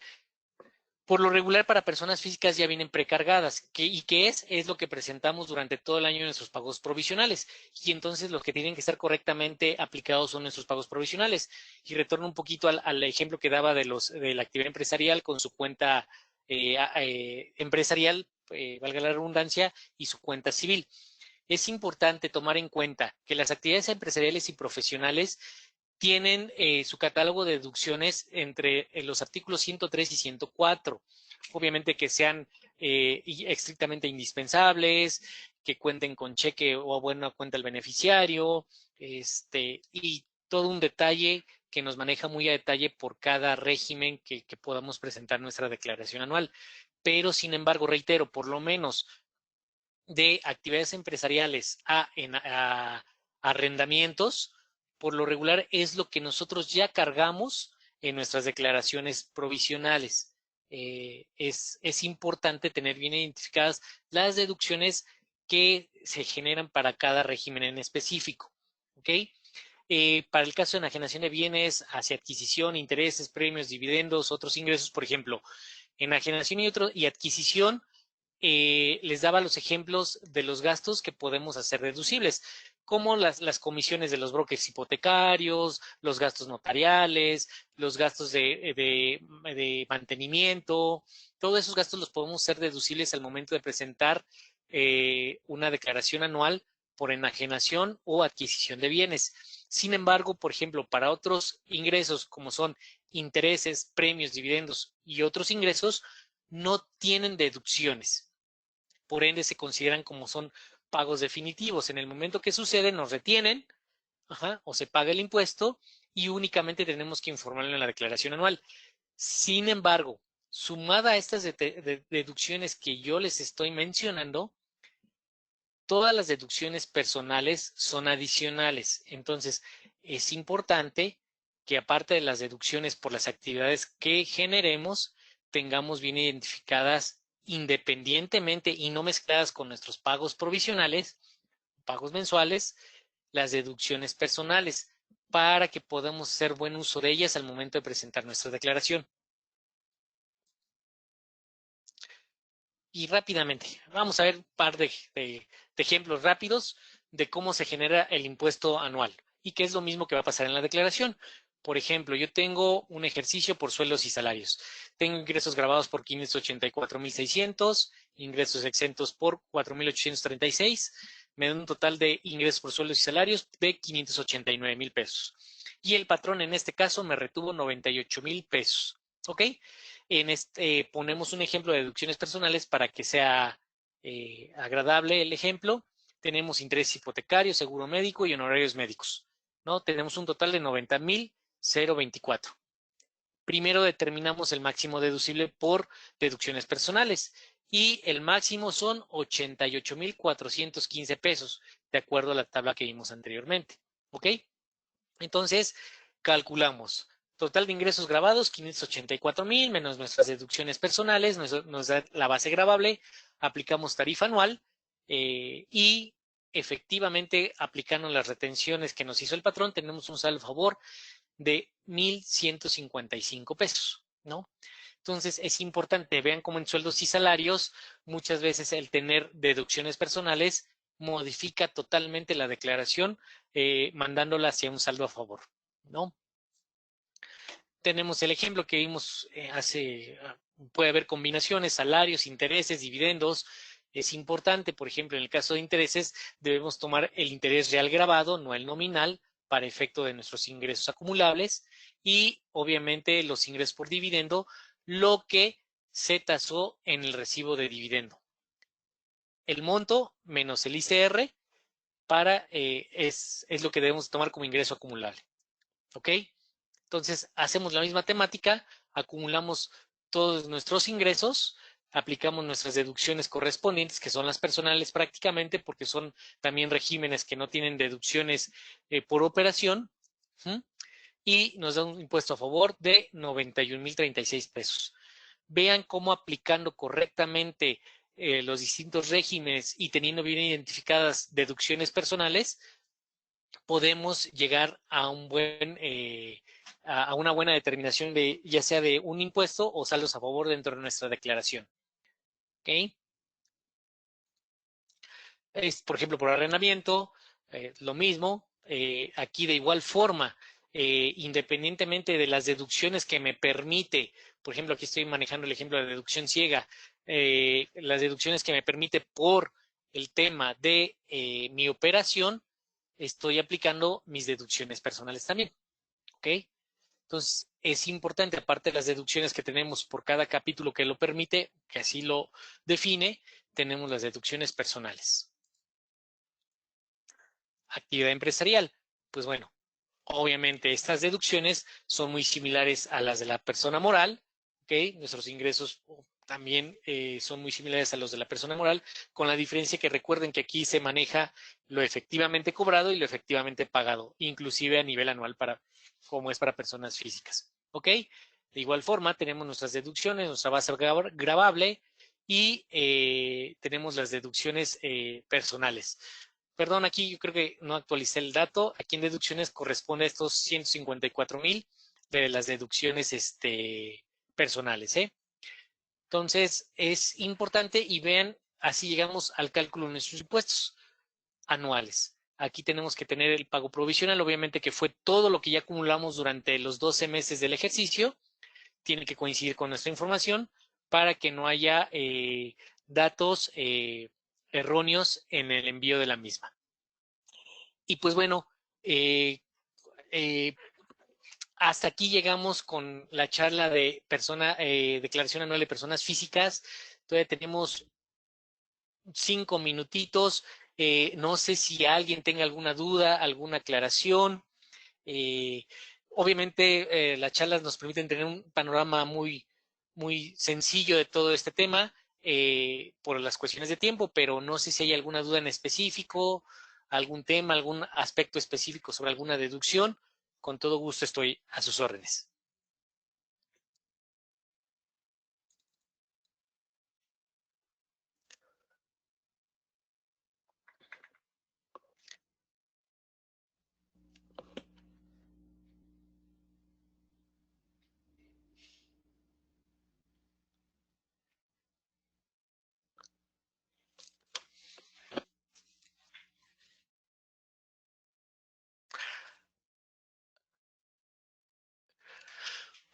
Por lo regular, para personas físicas ya vienen precargadas. ¿Y qué es? Es lo que presentamos durante todo el año en nuestros pagos provisionales. Y entonces los que tienen que estar correctamente aplicados son nuestros pagos provisionales. Y retorno un poquito al ejemplo que daba de la actividad empresarial con su cuenta empresarial, valga la redundancia, y su cuenta civil. Es importante tomar en cuenta que las actividades empresariales y profesionales tienen su catálogo de deducciones entre los artículos 103 y 104. Obviamente que sean estrictamente indispensables, que cuenten con cheque o a buena cuenta el beneficiario, y todo un detalle que nos maneja muy a detalle por cada régimen que podamos presentar en nuestra declaración anual. Pero, sin embargo, reitero, por lo menos de actividades empresariales a arrendamientos, por lo regular es lo que nosotros ya cargamos en nuestras declaraciones provisionales. Es importante tener bien identificadas las deducciones que se generan para cada régimen en específico. ¿Ok? Para el caso de enajenación de bienes hacia adquisición, intereses, premios, dividendos, otros ingresos, por ejemplo, enajenación y adquisición, les daba los ejemplos de los gastos que podemos hacer deducibles, como las comisiones de los brokers hipotecarios, los gastos notariales, los gastos de mantenimiento. Todos esos gastos los podemos ser deducibles al momento de presentar una declaración anual por enajenación o adquisición de bienes. Sin embargo, por ejemplo, para otros ingresos como son intereses, premios, dividendos y otros ingresos, no tienen deducciones. Por ende, se consideran como son pagos definitivos. En el momento que sucede, nos retienen, o se paga el impuesto y únicamente tenemos que informarlo en la declaración anual. Sin embargo, sumada a estas deducciones que yo les estoy mencionando, todas las deducciones personales son adicionales. Entonces, es importante que aparte de las deducciones por las actividades que generemos, tengamos bien identificadas independientemente y no mezcladas con nuestros pagos provisionales, pagos mensuales, las deducciones personales, para que podamos hacer buen uso de ellas al momento de presentar nuestra declaración. Y rápidamente, vamos a ver un par de ejemplos rápidos de cómo se genera el impuesto anual y qué es lo mismo que va a pasar en la declaración. Por ejemplo, yo tengo un ejercicio por sueldos y salarios. Tengo ingresos grabados por 584,600, ingresos exentos por 4,836. Me da un total de ingresos por sueldos y salarios de 589,000 pesos. Y el patrón en este caso me retuvo 98,000 pesos. ¿Ok? Ponemos un ejemplo de deducciones personales para que sea agradable el ejemplo. Tenemos interés hipotecario, seguro médico y honorarios médicos, ¿no? Tenemos un total de 90,024. Primero determinamos el máximo deducible por deducciones personales y el máximo son 88,415 pesos, de acuerdo a la tabla que vimos anteriormente. ¿Ok? Entonces, calculamos. Total de ingresos grabados, 584,000 menos nuestras deducciones personales, nos da la base gravable, aplicamos tarifa anual y efectivamente aplicando las retenciones que nos hizo el patrón, tenemos un saldo a favor de 1,155 pesos, ¿no? Entonces es importante, vean cómo en sueldos y salarios muchas veces el tener deducciones personales modifica totalmente la declaración mandándola hacia un saldo a favor, ¿no? Tenemos el ejemplo que vimos puede haber combinaciones, salarios, intereses, dividendos. Es importante, por ejemplo, en el caso de intereses, debemos tomar el interés real grabado, no el nominal, para efecto de nuestros ingresos acumulables y obviamente los ingresos por dividendo, lo que se tasó en el recibo de dividendo. El monto menos el ICR es lo que debemos tomar como ingreso acumulable. ¿Ok? Entonces, hacemos la misma temática, acumulamos todos nuestros ingresos, aplicamos nuestras deducciones correspondientes, que son las personales prácticamente, porque son también regímenes que no tienen deducciones por operación, y nos da un impuesto a favor de 91,036 pesos. Vean cómo aplicando correctamente los distintos regímenes y teniendo bien identificadas deducciones personales, podemos llegar a a una buena determinación de ya sea de un impuesto o saldos a favor dentro de nuestra declaración. ¿Ok? Por ejemplo, por arrendamiento, lo mismo. Aquí de igual forma, independientemente de las deducciones que me permite, por ejemplo, aquí estoy manejando el ejemplo de deducción ciega, las deducciones que me permite por el tema de mi operación, estoy aplicando mis deducciones personales también. ¿Ok? Entonces, es importante, aparte de las deducciones que tenemos por cada capítulo que lo permite, que así lo define, tenemos las deducciones personales. Actividad empresarial. Pues bueno, obviamente estas deducciones son muy similares a las de la persona moral, ¿ok? Nuestros ingresos también son muy similares a los de la persona moral, con la diferencia que recuerden que aquí se maneja lo efectivamente cobrado y lo efectivamente pagado, inclusive a nivel anual como es para personas físicas, ¿ok? De igual forma, tenemos nuestras deducciones, nuestra base gravable y tenemos las deducciones personales. Perdón, aquí yo creo que no actualicé el dato. Aquí en deducciones corresponde a estos 154,000 de las deducciones personales. Entonces, es importante y vean, así llegamos al cálculo de nuestros impuestos anuales. Aquí tenemos que tener el pago provisional, obviamente que fue todo lo que ya acumulamos durante los 12 meses del ejercicio, tiene que coincidir con nuestra información para que no haya datos erróneos en el envío de la misma. Y pues bueno, eh, eh, hasta aquí llegamos con la charla de declaración anual de personas físicas. Todavía tenemos 5 minutitos. No sé si alguien tenga alguna duda, alguna aclaración. Eh, Obviamente, las charlas nos permiten tener un panorama muy sencillo de todo este tema por las cuestiones de tiempo, pero no sé si hay alguna duda en específico, algún tema, algún aspecto específico sobre alguna deducción. Con todo gusto estoy a sus órdenes.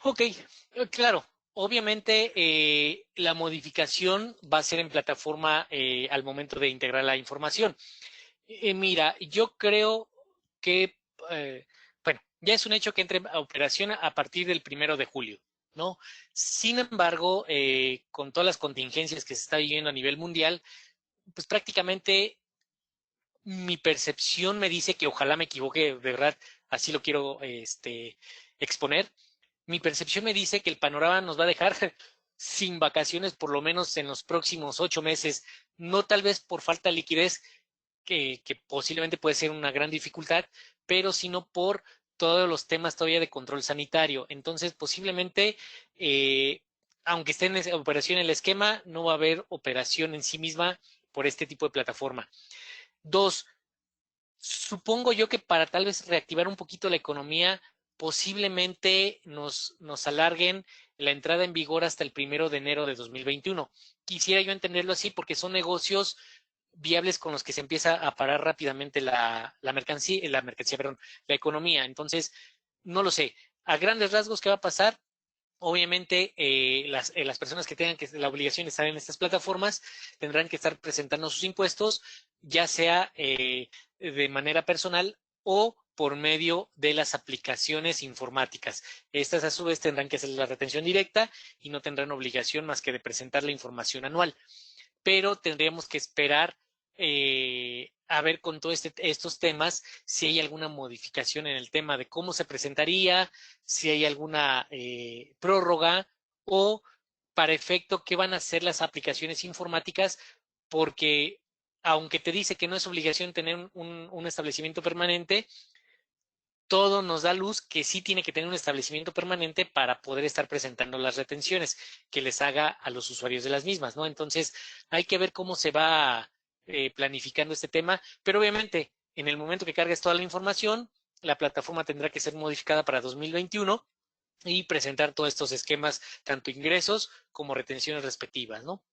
Ok, claro. Obviamente, la modificación va a ser en plataforma al momento de integrar la información. Mira, yo creo que, eh, bueno, ya es un hecho que entre a operación a partir del 1 de julio, ¿no? Sin embargo, con todas las contingencias que se está viviendo a nivel mundial, pues prácticamente mi percepción me dice que ojalá me equivoque, de verdad, así lo quiero exponer. Mi percepción me dice que el panorama nos va a dejar sin vacaciones por lo menos en los próximos 8 meses, no tal vez por falta de liquidez, que posiblemente puede ser una gran dificultad, pero sino por todos los temas todavía de control sanitario. Entonces, posiblemente, eh, aunque esté en operación el esquema, no va a haber operación en sí misma por este tipo de plataforma. Dos, supongo yo que para tal vez reactivar un poquito la economía, posiblemente nos alarguen la entrada en vigor hasta el 1 de enero de 2021. Quisiera yo entenderlo así porque son negocios viables con los que se empieza a parar rápidamente perdón, la economía. Entonces, no lo sé. A grandes rasgos, ¿qué va a pasar? Obviamente, las personas que tengan la obligación de estar en estas plataformas tendrán que estar presentando sus impuestos, ya sea de manera personal o por medio de las aplicaciones informáticas. Estas, a su vez, tendrán que hacer la retención directa y no tendrán obligación más que de presentar la información anual, pero tendríamos que esperar a ver con todos estos temas si hay alguna modificación en el tema de cómo se presentaría, si hay alguna prórroga o para efecto qué van a hacer las aplicaciones informáticas, porque aunque te dice que no es obligación tener un establecimiento permanente, todo nos da luz que sí tiene que tener un establecimiento permanente para poder estar presentando las retenciones que les haga a los usuarios de las mismas, ¿no? Entonces, hay que ver cómo se va planificando este tema, pero obviamente, en el momento que cargues toda la información, la plataforma tendrá que ser modificada para 2021 y presentar todos estos esquemas, tanto ingresos como retenciones respectivas, ¿no?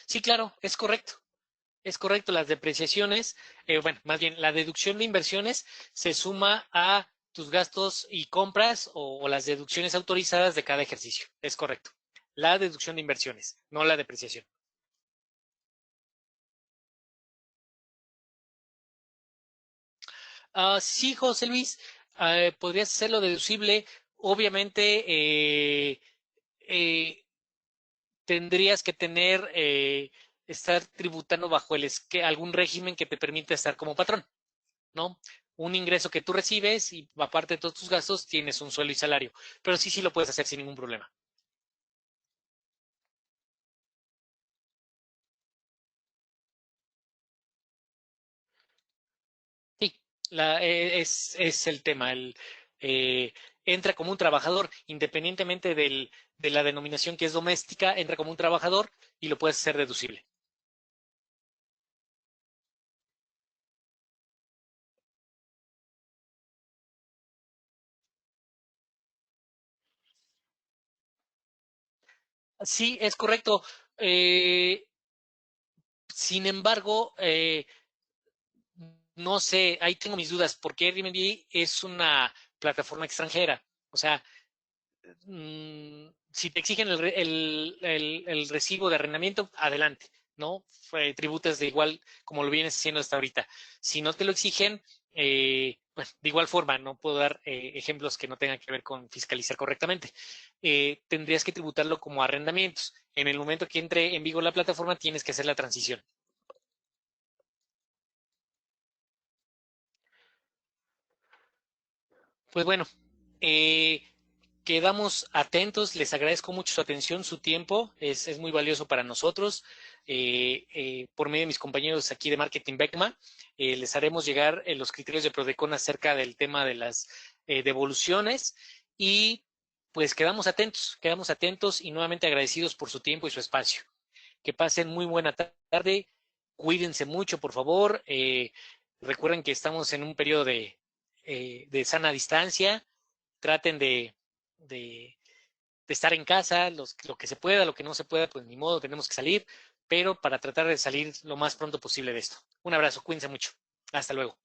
Sí, claro, es correcto. Es correcto, las depreciaciones, bueno, más bien la deducción de inversiones se suma a tus gastos y compras o las deducciones autorizadas de cada ejercicio. Es correcto. La deducción de inversiones, no la depreciación. Sí, José Luis, podrías hacerlo deducible. Obviamente, eh, tendrías que estar tributando bajo algún régimen que te permita estar como patrón. ¿No? Un ingreso que tú recibes y aparte de todos tus gastos tienes un sueldo y salario. Pero sí, sí lo puedes hacer sin ningún problema. Sí, es el tema. Eh, Entra como un trabajador, independientemente de la denominación que es doméstica, entra como un trabajador y lo puedes hacer deducible. Sí, es correcto. Sin embargo, no sé, ahí tengo mis dudas, porque Airbnb es una plataforma extranjera. O sea, si te exigen el recibo de arrendamiento, adelante, ¿no? Tributas de igual como lo vienes haciendo hasta ahorita. Si no te lo exigen, bueno, de igual forma, no puedo dar ejemplos que no tengan que ver con fiscalizar correctamente. Tendrías que tributarlo como arrendamientos. En el momento que entre en vigor la plataforma, tienes que hacer la transición. Pues bueno, eh, quedamos atentos, les agradezco mucho su atención, su tiempo, es muy valioso para nosotros. Por medio de mis compañeros aquí de Marketing Beckma, les haremos llegar los criterios de Prodecon acerca del tema de las devoluciones y pues quedamos atentos y nuevamente agradecidos por su tiempo y su espacio. Que pasen muy buena tarde, cuídense mucho, por favor. Recuerden que estamos en un periodo de sana distancia, traten de, de estar en casa, lo que se pueda, lo que no se pueda, pues ni modo, tenemos que salir, pero para tratar de salir lo más pronto posible de esto. Un abrazo, cuídense mucho. Hasta luego.